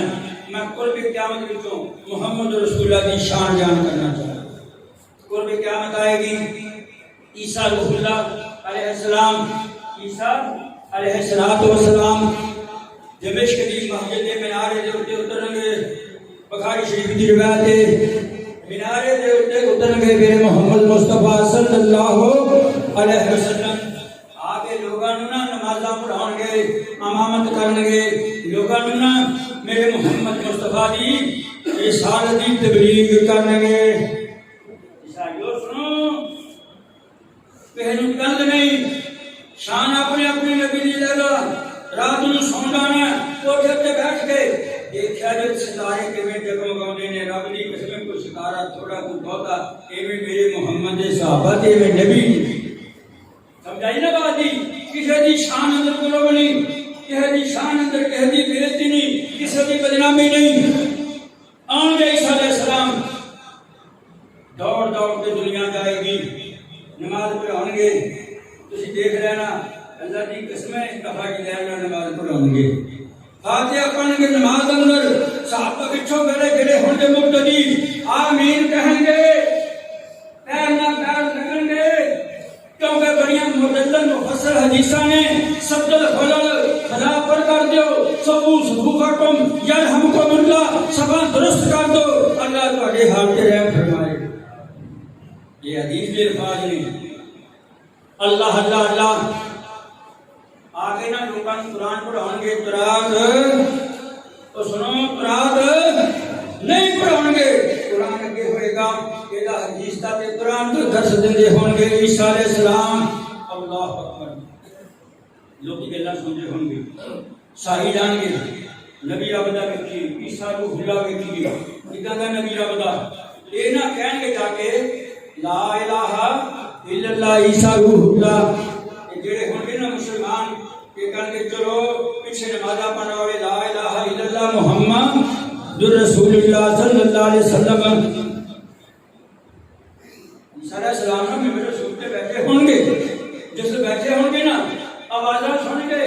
میں قرب قیامت وچوں محمد رسول اللہ کی شان بیان کرنا چاہتا ہوں قرب قیامت آئے گی عیسیٰ روح اللہ علیہ السلام عیسیٰ علیہ السلام دمشق کی مسجد کے مینارے دے اوپر اترن گے بخاری شریف کی روایت ہے مینارے دے اوپر اترن گے میرے محمد مصطفیٰ صلی اللہ علیہ وسلم آگے لوگاں نوں نمازاں پڑھاون گے امامت کرن گے لوگاں نوں میرے محمد مصطفیٰ دی رسالت دی تبلیغ کرن گے عیسائیو سنو پہلو گل نہیں شان اپنے اپنے نبی دی لے لو رات نو سون جانا کوٹھے تے بیٹھ کے دیکھیا جو ستارے کیویں جگمگاوندے نے رب دی قسم کو ستارہ تھوڑا کو بہتا ایویں میرے محمد دے صحابہ تے ایویں نبی سمجھائی نا بات دی کسے دی شان اندر کوئی نہیں کسے دی شان اندر کسے دی بےزتی نہیں کسے دی بدنامی نہیں آن گئے عیسیٰ علیہ السلام دوڑ دوڑ کے دنیا جائے گی نماز پڑھاؤں گے تسی دیکھ لینا اللہ کی قسمیں دفعہ کی لہنا نماز پڑھاؤں گے فاتحہ پڑھیں گے نماز اندر صحابہ پچھوں گلے گلے ہوں گے مقتدی آمین کہیں گے پیر نہ پیر لگن گے کیونکہ بڑیاں مدلل مفسر حدیثہ نے سبت الخلل خدا پر کر دیو سبو صفوفکم یرحمکم اللہ سبا درست کر دو اللہ تواڈے حال تے رحم فرمائے یہ حدیث کے الفاظ نہیں اللہ اللہ اللہ آگے نا لوگاں قرآن پڑھاؤں گے قرآن تو سنو قرآن نہیں پڑھاؤں گے قرآن اگے ہوئے گا کہ حدیث تا تے قرآن تو درس دے ہون گے عیسیٰ علیہ السلام اللہ اکبر لوگ گلاں سمجھے ہون گے صحیح جان گے نبی رب دا ویکھی عیسیٰ روح اللہ ویکھی کیدا دا نبی رب دا اے نہ کہن گے جا کے لا الہ الا اللہ عیسیٰ روح اللہ جڑے ہون گے نا مسلمان کہ کہن گے چلو پیچھے نمازاں پڑھن والے لا الہ الا اللہ محمد رسول اللہ صلی اللہ علیہ وسلم عیسیٰ علیہ السلام نا میں رسول پہ بیٹھے ہوں گے جس بیٹھے ہوں گے نا آوازاں سن کے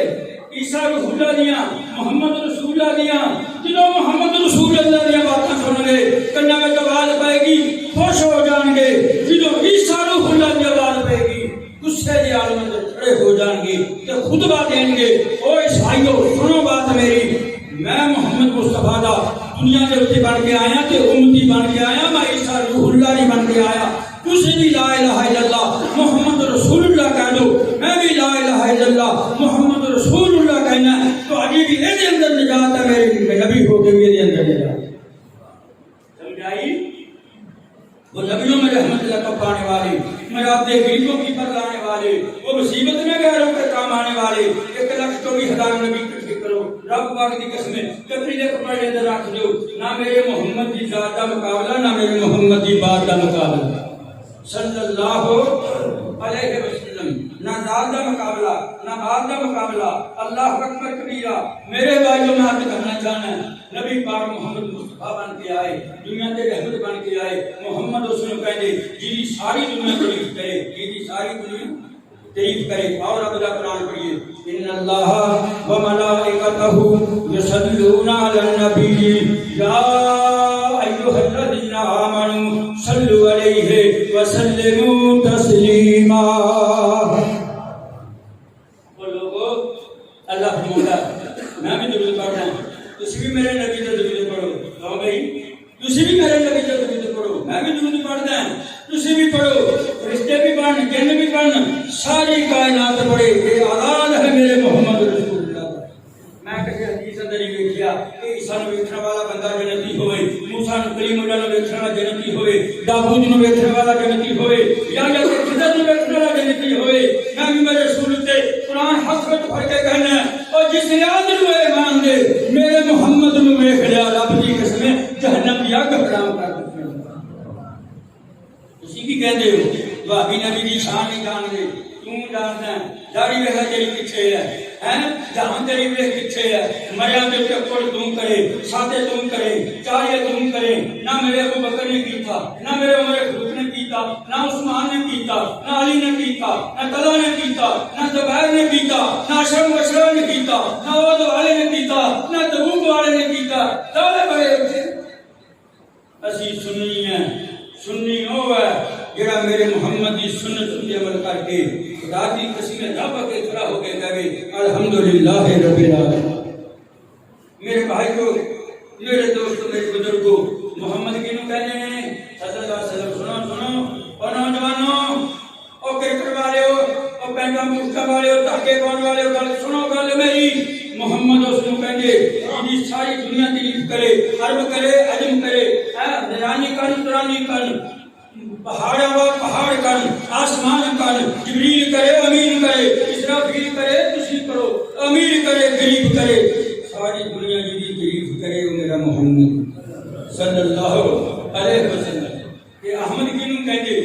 عیسیٰ روح اللہ دیاں محمد رسول اللہ دیاں جنہوں محمد رسول اللہ دیاں باتاں سن گے کناں میں آواز پائے گی خوش ہو جان گے جنہوں عیسیٰ روح اللہ دی آواز پائے گی غصے دی عالم اندر کھڑے ہو جان گے تے خطبہ دیں گے او عیسائیو سنو بات میری میں محمد مصطفیٰ دا دنیا کے اتنے بن کے آیا تے امتی بن کے آیا میں عیسیٰ روح اللہ نہیں بن کے آیا تسی بھی لا الہ الا اللہ محمد رسول اللہ کہہ دو میں بھی لا الہ الا اللہ محمد رسول اللہ کہنا تو آگے بھی اے دے اندر نجات ہے میرے نبی ہو کے بھی اے دے اندر نجات سمجھائی وہ نبیوں میں رحمت اللہ کا پانے والے میں آپ دے غریبوں کی پر لانے والے وہ مصیبت میں غیروں کے کام آنے والے 1,24,000 نبی اکٹھے کرو رب پاک دی قسمیں کپڑی دے کپڑے اندر رکھ دو نہ میرے محمد دی ذات کا مقابلہ نہ میرے محمد دی بات کا مقابلہ صلی اللہ علیہ وسلم، نہ ذات دا مقابلہ نہ بات دا مقابلہ، اللہ اکبر کبیرہ۔ میرے بھائیوں میں عرض کرنا چاہنا ہے، نبی پاک محمد مصطفیٰ بن کے آئے، دنیا تے رحمت بن کے آئے، محمد اس نے کہہ دے جی ساری دنیا تعریف کرے، جی ساری دنیا تعریف کرے۔ اور اب قرآن پڑھیے، ان اللہ و ملائکتہ یصلون علی النبی یا ایھا الذین آمنوا صلوا علیہ وسلموا تسلیما۔ وہ لوگو اللہ فرماتا میں بھی درود پڑھنا، تسی بھی میرے نبی تے درود پڑھو۔ کہو بھائی تسی بھی میرے نبی تے درود پڑھو، میں بھی درود پڑھدا ہوں، تسی بھی پڑھو، فرشتے بھی پڑھن، جن بھی پڑھن، ساری کائنات پڑھے۔ یہ آزاد ہے میرے محمد رسول اللہ۔ میں کسی حدیث اندر ہی ویکھیا کہ عیسیٰ نو ویکھن والا بندہ جنتی ہوئے، موسیٰ نو کلیم اللہ نو ویکھن والا جنتی ہوئے، داؤد نو ویکھن والا جنتی ہوئے، یا خضر نو ویکھن والا جنتی ہوئے۔ میں بھی میرے رسول تے قرآن حق وچ پڑھ کے کہنا ہے، اور جس یاد نو ایمان دے میرے محمد نو ویکھ لیا، رب دی قسم جہنم دی اگ حرام کر دتی۔ تسی کی کہندے ہو بھابی نبی دی شان نہیں جان دے، توں جاندا ہے داڑھی ویکھ تیری پیچھے ہے، جہاں تیری ویکھ پیچھے ہے، مریا دے چکر توں کرے، سادے توں کرے، چاہیے توں کرے، نہ میرے ابو بکر نے کیتا، نہ میرے عمر فاروق نے کیتا، نہ عثمان نے کیتا، نہ علی نے کیتا، نہ طلحہ نے کیتا، نہ زبیر نے کیتا، نہ اشرف مبشرہ نے کیتا، نہ احد والے نے کیتا، نہ تبوک والے نے کیتا۔ سارے بڑے اٹھے اسی سنی ہیں، سنی وہ ہے جڑا میرے محمد کی سنت تے عمل کر کے خدا کی قسم رب کے کھڑا ہو کے کہے الحمدللہ رب العالمین۔ میرے بھائیو، میرے دوستو، میرے بزرگو، محمد کینوں کہنے ہیں صلی اللہ علیہ وسلم۔ سنو سنو او نوجوانوں، او کرکٹ والے ہو، او پینٹا موسٹا والے ہو، تاکے کون والے ہو، گل سنو گل میری۔ محمد اس کو کہیں گے جی ساری دنیا تعریف کرے، عرب کرے، عجم کرے، نرانی کن ترانی کن، پہاڑ و پہاڑ کن، آسمان کن، جبریل کرے، امین کرے، اسرافیل کرے، تسی کرو، امیر کرے، غریب کرے، ساری دنیا جی تعریف کرے وہ میرا محمد صلی اللہ علیہ وسلم۔ یہ احمد کینوں کہیں گے؟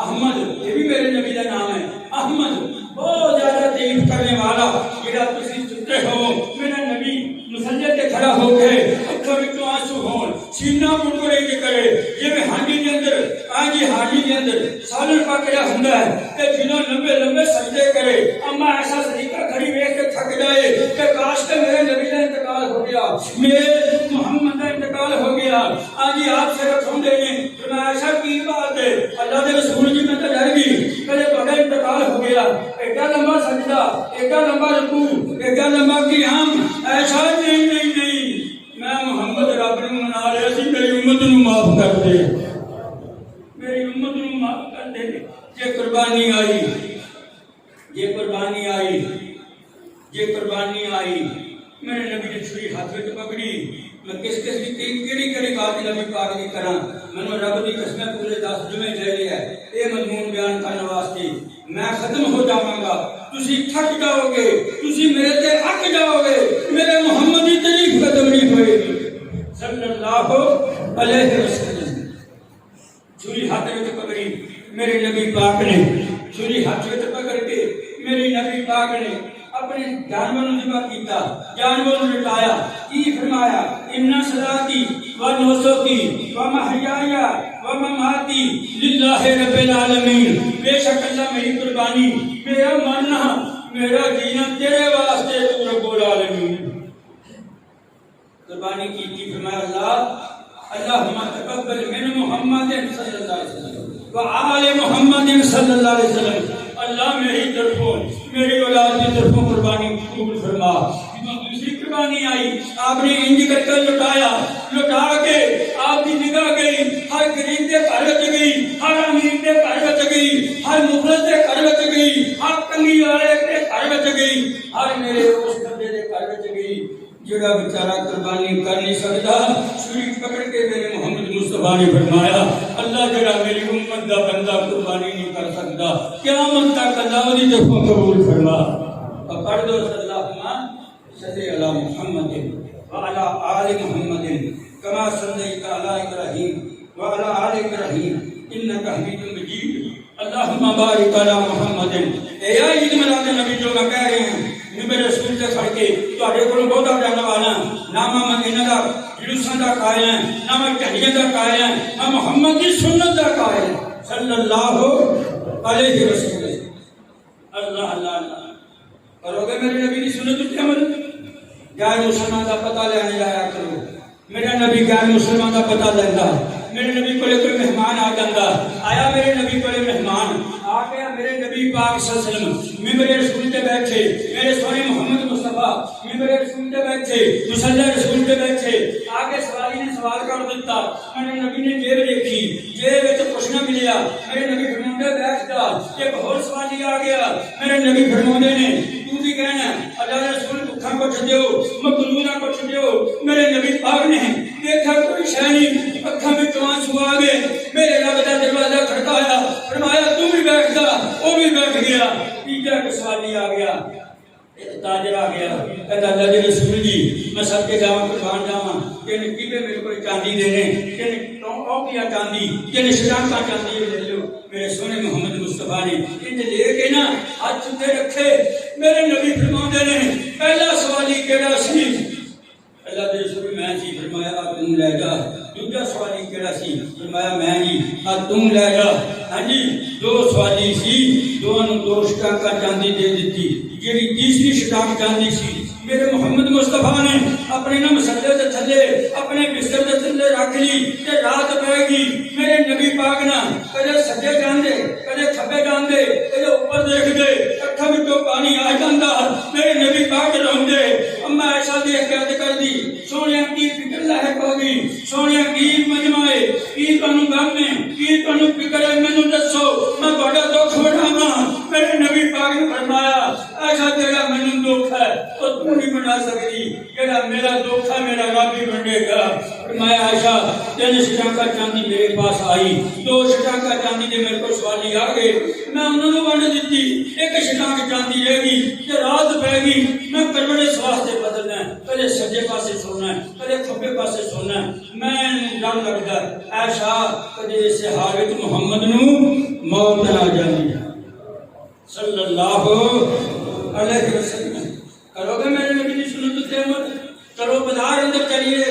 احمد یہ بھی میرے نبی کا نام ہے۔ احمد بہت زیادہ تعریف کرنے والا، جڑا تسی ستے ہو میرا نبی مسلے تے کھڑا ہو کے اکھاں وچوں آنسو ہون، سینہ کڑکڑے کے کرے، جویں ہانڈی دے اندر آجی ہانڈی دے اندر سالن پکڑیا ہوندا ہے تے جنوں لمبے لمبے سجدے کرے، اما ایسا طریقہ کھڑی ویکھ کے تھک جائے کہ کاش کہ میرے نبی کا انتقال ہو گیا، میرے محمد کا انتقال ہو گیا۔ آجی آپ سے رکھوندے نے فرمایا ایسا کی بات ہے؟ اللہ دے رسول جی میں تو ڈر گئی کہ تہاڈا انتقال ہو گیا، ایڈا لمبا سجدہ، ایڈا لمبا رکوع، ایڈا لمبا قیام، ایسا نہیں نہیں نہیں، میں محمد رب نے منا لیا سی، میری امت نو معاف کر دے، میری امت نو معاف کر دے۔ یہ قربانی آئی، یہ قربانی آئی، یہ قربانی آئی، میرے نبی نے چھری ہاتھ میں پکڑی، میں کس کس کی کیڑی بات نبی پاک دی کراں، میں رب دی قسم پورے 10 جمعے لے لیا اے مضمون بیان کرنے واسطے۔ میں ختم ہو جاواں گا، تسی تھک جاؤ گے، تسی میرے تے اک جاؤ گے، میرے محمد دی تعریف ختم نہیں ہوئے گی صلی اللہ علیہ وسلم۔ چھری ہاتھ میں پکڑی میرے نبی پاک نے، چھری ہاتھ میں پکڑ کے میری نبی پاک نے اپنے جانوروں ذبح کیتا، جانوروں لٹایا، کی فرمایا ان صلاتی و نسکی و محیای و مماتی للہ رب العالمین، بے شک اللہ میری قربانی، میرا مرنا، میرا جینا تیرے واسطے تو رب العالمین۔ قربانی کی فرمایا اللہم تقبل من محمد صلی اللہ علیہ وسلم و آل محمد صلی اللہ علیہ وسلم، اللہ میری طرفوں میری اولاد کی طرفوں قربانی قبول فرما۔ دوسری قربانی آئی، آپ نے انج کر کے لٹایا، لٹا کے آپ کی نگاہ گئی ہر غریب کے گھر وچ گئی، ہر امیر کے گھر وچ گئی، ہر مفلس کے گھر وچ گئی، ہر تنگی والے کے گھر وچ گئی، ہر میرے اس بندے کے گھر وچ گئی جڑا بیچارہ قربانی کر نہیں سکتا۔ چھری پکڑ کے میرے محمد مصطفیٰ نے فرمایا اللہ جڑا میری امت دا بندہ قربانی نہیں کر سکتا، قیامت تک اللہ دی طرفوں قبول فرما۔ اور پڑھ دو صلی اللہ صلی علی محمد وعلی آل محمد کما صلیت علی ابراہیم وعلی آل ابراہیم انک حمید مجید۔ اللہم اللہم بارک علی محمد. اے عید میلاد نبی جو میں کہہ رہے ہیں میرے رسول سے کھڑ کے تواڈے کول بہت جاننے والا نہ میں انہاں دا جلوساں دا قائل ہے نہ میں کہنیاں دا قائل ہے میں محمد کی سنت دا قائل ہے صلی اللہ علیہ وسلم. اللہ اللہ اللہ کرو گے میرے نبی کی سنت تے عمل. غیر مسلمان دا پتہ لینے جایا کرو. میرا نبی غیر مسلمان دا پتہ لیندا. میرے نبی کو کوئی مہمان آ جاتا آیا میرے نبی کو مہمان آ گیا میرے نبی پاک صلی اللہ علیہ وسلم ممبر رسول تے بیٹھے میرے سونے محمد مصطفیٰ ممبر رسول تے بیٹھے مصلی رسول تے بیٹھے آگے سوالی نے سوال کر دیتا. میرے نبی نے جیب دیکھی جیب وچ کچھ نہ ملیا. میرے نبی فرماندے بیٹھ جا. ایک اور سوالی آ گیا. میرے نبی فرماندے نے تو بھی کہنا اللہ رسول بھکھا کچھ دیو مقلونا کچھ دیو. میرے نبی پاک نے دیکھا کوئی شے نہیں اکھاں وچ آنسو آ گئے. میرے رب دا دروازہ کھڑکایا فرمایا تو بھی بیٹھ جا. وہ بھی بیٹھ گیا. تیجا ایک سوالی آ گیا ایک تاجر آ گیا کہتا اللہ کے رسول جی میں سب کے جاواں قربان جاواں کہ کیویں میرے کو چاندی دینے کہ او کیا چاندی کہ شرام کا چاندی لے لو. میرے سونے محمد مصطفیٰ نے ان لے کے نا ہاتھ تے رکھے. میرے نبی فرماندے نے پہلا سوالی کیڑا سی اللہ دے رسول میں سی فرمایا تم لے جا. دوسرا سوالی کیڑا سی فرمایا میں جی تم لے جا. ہاں جی دو سوالی سی دونوں دو شٹاکا چاندی دے دیتی. جیڑی تیسری شٹاک چاندی سی میرے محمد مصطفیٰ نے اپنے نہ مسلے دے تھلے اپنے بستر دے تھلے رکھ لی تے رات پے گی. میرے نبی پاک نا کدے سجے جاندے کدے کھبے جاندے کدے اوپر دیکھ دے اکھاں وچوں پانی آ جاندا. میرے نبی پاک روندے اما ایسا دیکھ کے عرض کردی سونے کی فکر لاحق ہوگی سونے کی مجمع ہے کی تانوں غم ہے کی تانوں فکر ہے مینوں دسو میں تہاڈا دکھ وڈاواں. میرے نبی پاک نے فرمایا ایسا تیرا مینوں دکھ ہے تو تو نہیں بنا سکتی جڑا میرا دکھ ہے میرا رب ہی بنے گا. فرمایا عائشہ تین شٹاکا چاندی میرے پاس آئی. دو شٹاکا چاندی دے میرے کو سوالی آ گئے میں انہوں نے ونڈ دیتی. ایک شٹاک چاندی رہ گئی کہ رات پہ گئی میں کروڑے سواستے بدلنا ہے کدے سجے پاسے سونا ہے کدے کھبے پاسے سونا ہے. میں ڈر لگتا ہے عائشہ کدے اس حال وچ محمد نو موت نہ آ جاندی صلی اللہ علیہ وسلم. کرو گے میرے نبی کی سنت تے عمل کرو. بازار اندر چلیے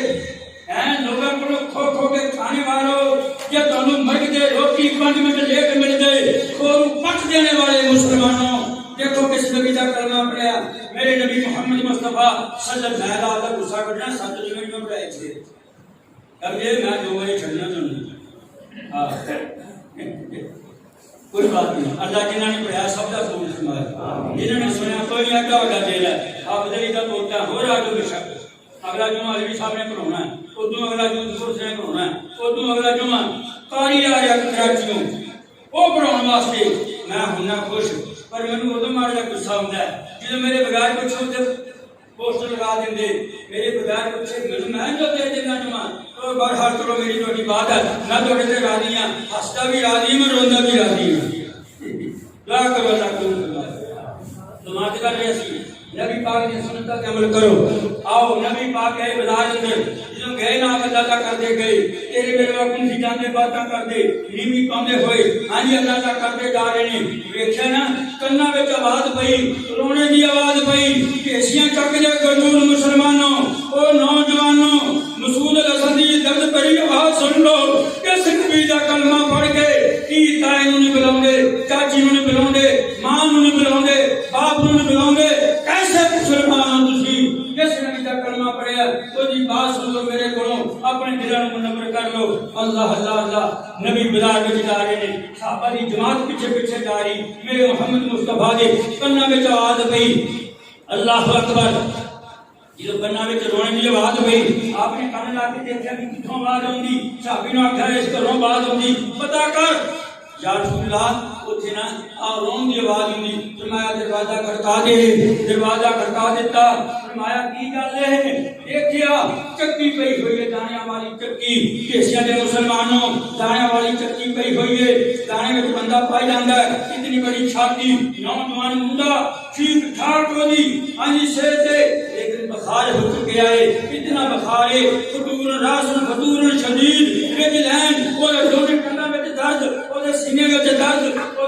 ہیں لوگوں کو کھو کھو کے کھانے والوں یا تانوں مر کے روٹی 5 منٹ لیٹ مل گئے کھول پٹ دینے والے مسلمانوں دیکھو کس نبی کا کلمہ پڑھیا. میرے نبی محمد مصطفیٰ صلی اللہ علیہ وسلم غصہ کرنا 7 جمعے میں پڑھائے تھے. اب یہ میں 2 بجے چھڑنا چاہوں ہاں کوئی بات نہیں. اللہ جنہوں نے پڑھایا سب کا قبول فرمائے. جنہوں نے سنیا کوئی نہیں آتا ہوگا دے رہا ہے آپ دلی کا بولتا ہے ہو رہا جو بے شک اگلا جمعہ علی صاحب نے پڑھانا ہے ادو اگلا جمعہ دوسرے نے پڑھانا ہے ادو اگلا جمعہ قاری آ رہا کراچیوں وہ پڑھاؤ واسطے میں ہونا خوش. پر مینوں ادو مارا غصہ ہوتا ہے جب میرے بغیر کچھ ہوتے پوسٹر لگا دیں میرے بغیر کچھ میں جو دے دینا جمعہ تو بہرحال چلو میری روٹی بات ہے میں تھوڑے سے راضی ہوں ہستا بھی راضی میں روندا بھی راضی ہوں. دعا کرو اللہ قبول فرمائے. نماز کر رہے سی نبی پاک کی سنت پر عمل کرو. آؤ نبی پاک کے بازار اندر جدوں گئے نا اللہ کر دے گئے تیرے میرے وقت سی جاندے باتاں کر دے نیوی پاندے ہوئے ہاں جی اللہ کر دے جا رہے ہیں. ویکھیا نا کنا وچ آواز پئی رونے دی آواز پئی کیسیاں چک دے گنور مسلمانوں او نوجوانوں مسعود الحسن دی درد بھری آواز سن لو. کس نبی دا کلمہ پڑھ کے کی تائیں نے بلاوندے چاچی نے بلاوندے ماں نے بلاوندے باپ نے بلاوندے کیسے مسلمان تسی جس نبی دا کلمہ پڑھیا او دی بات سن لو میرے کولوں اپنے دلاں نوں منور کر لو. اللہ اللہ اللہ نبی بازار وچ جا رہے ہیں صحابہ دی جماعت پیچھے پیچھے جا رہی. میرے محمد مصطفیٰ دے کنا وچ آواز پئی اللہ اکبر. جدوں کنا وچ رونے دی آواز پئی آپ نے کان لا کے دیکھیا کہ کتھوں آواز آوندی. صحابی نے آکھیا اس گھروں آواز آوندی پتہ کر یا رسول اللہ اتنے نا رون کی آواز ہوئی. فرمایا دروازہ کھڑکا دے. دروازہ کھڑکا دیتا. فرمایا کی گل ہے دیکھیا چکی پئی ہوئی ہے دانے والی چکی. کیسیاں دے مسلمانوں دانے والی چکی پئی ہوئی ہے. دانے میں بندہ پائی جاتا ہے اتنی بڑی چھاتی نوجوان منڈا ٹھیک ٹھاک ہو دی ہاں جی سر سے لیکن بخار ہو چکے آئے. اتنا بخار ہے فطور راسن فطور شدید رجلین وہ دونوں کندھا میں درد وہ سینے میں درد وہ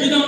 ਜਦੋਂ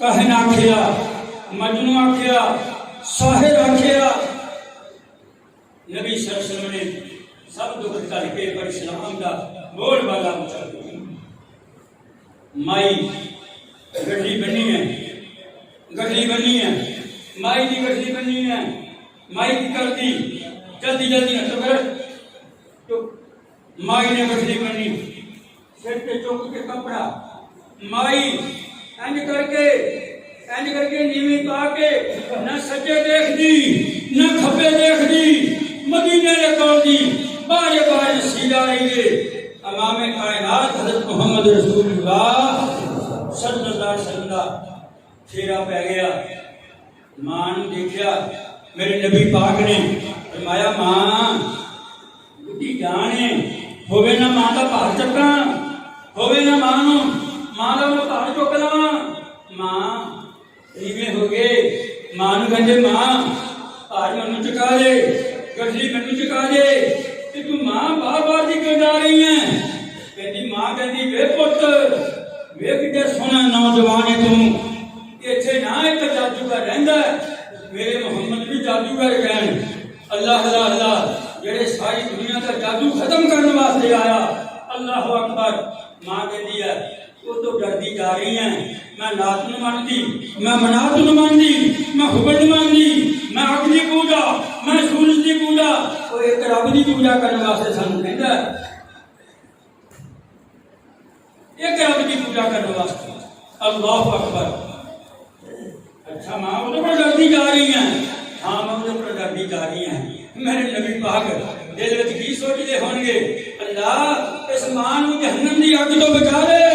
کاہن آکھیا، مجنوں آکھیا، ساحر آکھیا، نبی صلی اللہ علیہ وسلم نے سب دکھ کر کے پر اسلام دا بول بالا اچھا دیا۔ مائی گڈھی بنی ہے، گڈھی بنی ہے، مائی دی گڈھی بنی ہے، مائی کی کر دی جلدی جلدی نہ تو مائی نے گڈھی بنی، سر پہ چوک کے کپڑا، مائی انج کر کے نیوی پا کے نہ سجے دیکھ دی نہ کھبے دیکھ دی، مدینے لے کول دی بارے بارے سیدھا رہی ہے۔ امام کائنات حضرت محمد رسول اللہ صلی اللہ علیہ وسلم دا پھیرا پہ گیا۔ ماں نے دیکھا، میرے نبی پاک نے فرمایا ماں بڈھی جانے ہوئے نہ ماں دا بھار چکا، ہوئے نہ ماں دا بھار چکلا، ماں ایویں ہو گئے۔ ماں نوں کہندے ماں بھار مینوں چکا دے، گڈھی مینوں چکا دے، تے تو ماں بار بار دی کیوں جا رہی ہیں؟ کہندی ماں کہندی وے پت وے کتے سونا نوجوان ہے تو ایتھے نہ ایک جادوگر رہندا ہے، میرے محمد بھی جادوگر کہن اللہ اللہ اللہ جڑے ساری دنیا کا جادو ختم کرنے واسطے آیا، اللہ اکبر۔ ماں کہندی ہے وہ تو ڈردی جا رہی ہیں، میں نات نو مانتی، میں منات نو مانتی، میں حبل نو مانتی، میں اگ دی پوجا، میں سورج دی پوجا، وہ ایک رب دی پوجا کرنے واسطے سانوں کہندا ہے، ایک رب دی پوجا کرنے واسطے۔ اللہ اکبر۔ اچھا ماں وہ تو ڈردی جا رہی ہیں، ہاں میں وہ تو ڈردی جا رہی ہیں۔ میرے نبی پاک دل وچ کی سوچدے ہون گے، اللہ اس ماں نوں جہنم دی اگ تو بچا لے،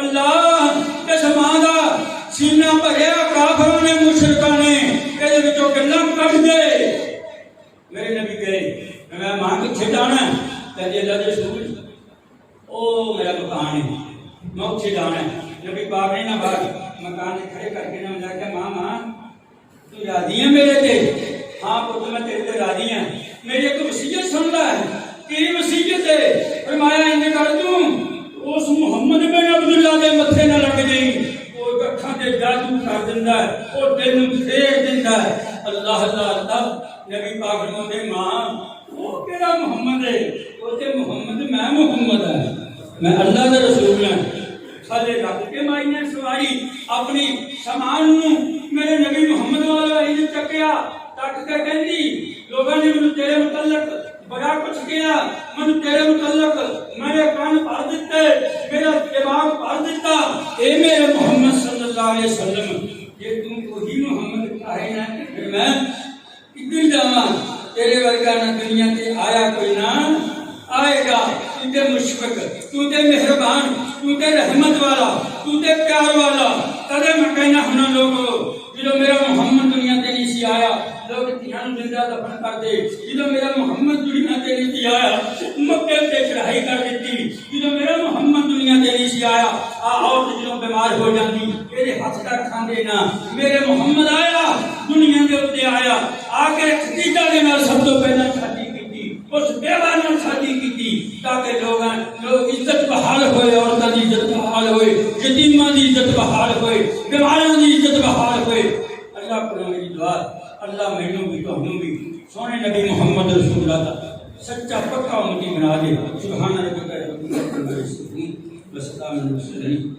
اللہ اس ماں دا سینہ بھریا کافراں نے مشرکاں نے اے وچوں گلاں کڈ دے۔ میرے نبی کہے میں ماں کتھے جانا ہے؟ کہندے اللہ دے رسول او میرا مکان ہے، میں اتھے جانا ہے۔ نبی پاک نے نہ باہر مکان کھڑے کر کے نہ کہ ماں تو راضی ہے میرے تے؟ ہاں پتر میں تیرے تے راضی ہوں، میری ایک وصیت سن لے، تیری وصیت ہے۔ فرمایا انج کر دوں اس محمد بن عبداللہ دے متھے نہ لگ جائیں، وہ اکھاں تے جادو کر دیندا ہے، وہ دل نوں پھیر دیندا ہے۔ اللہ اللہ اللہ۔ نبی پاک فرماندے ماں وہ کیڑا محمد ہے؟ وہ تے محمد میں محمد ہوں، میں اللہ دا رسول ہوں۔ تھلے رکھ کے مائی نے سواری اپنی سامان نوں میرے نبی محمد والا ہی چکیا، تک کے کہندی لوگاں نے مینوں تیرے متعلق بڑا کچھ کیا، مینوں تیرے متعلق میرے کان بھر دیتے، میرا دماغ بھر دیتا، اے میرے محمد صلی اللہ علیہ وسلم یہ تم وہی محمد کہے نا کہ میں کدھر جاواں؟ تیرے ورگا نہ دنیا تے آیا کوئی نہ آئے گا، تو تے مشفق، تو تے مہربان، تو تے رحمت والا، تو تے پیار والا۔ کدے میں کہنا ہونا لوگو جدو میرا محمد دنیا تے نہیں سی آیا لوگ تیان زندہ دفن کر دے، جدو میرا محمد دنیا تے نہیں سی آیا مکے تے چڑھائی کر دیتی، جدو میرا محمد دنیا تے نہیں سی آیا عورت جدو بیمار ہو جاتی میرے ہاتھ تک کھاندے نا، میرے محمد آیا دنیا دے اوتے آیا، آ کے خدیجہ دے نال سب تو پہلا شادی کیتی، اس بیوہ نال شادی کیتی تاکہ لوگ عزت بحال ہوئے، عورتاں دی عزت بحال ہوئے، یتیماں دی عزت بحال ہوئے، بیماراں دی عزت بحال ہوئے۔ اللہ کو میری دعا، اللہ مینوں بھی تانوں بھی سونے نبی محمد رسول اللہ دا سچا پکا امتی بنا دے۔ سبحان ربک رب العزت عما یصفون وسلام علی المرسلین۔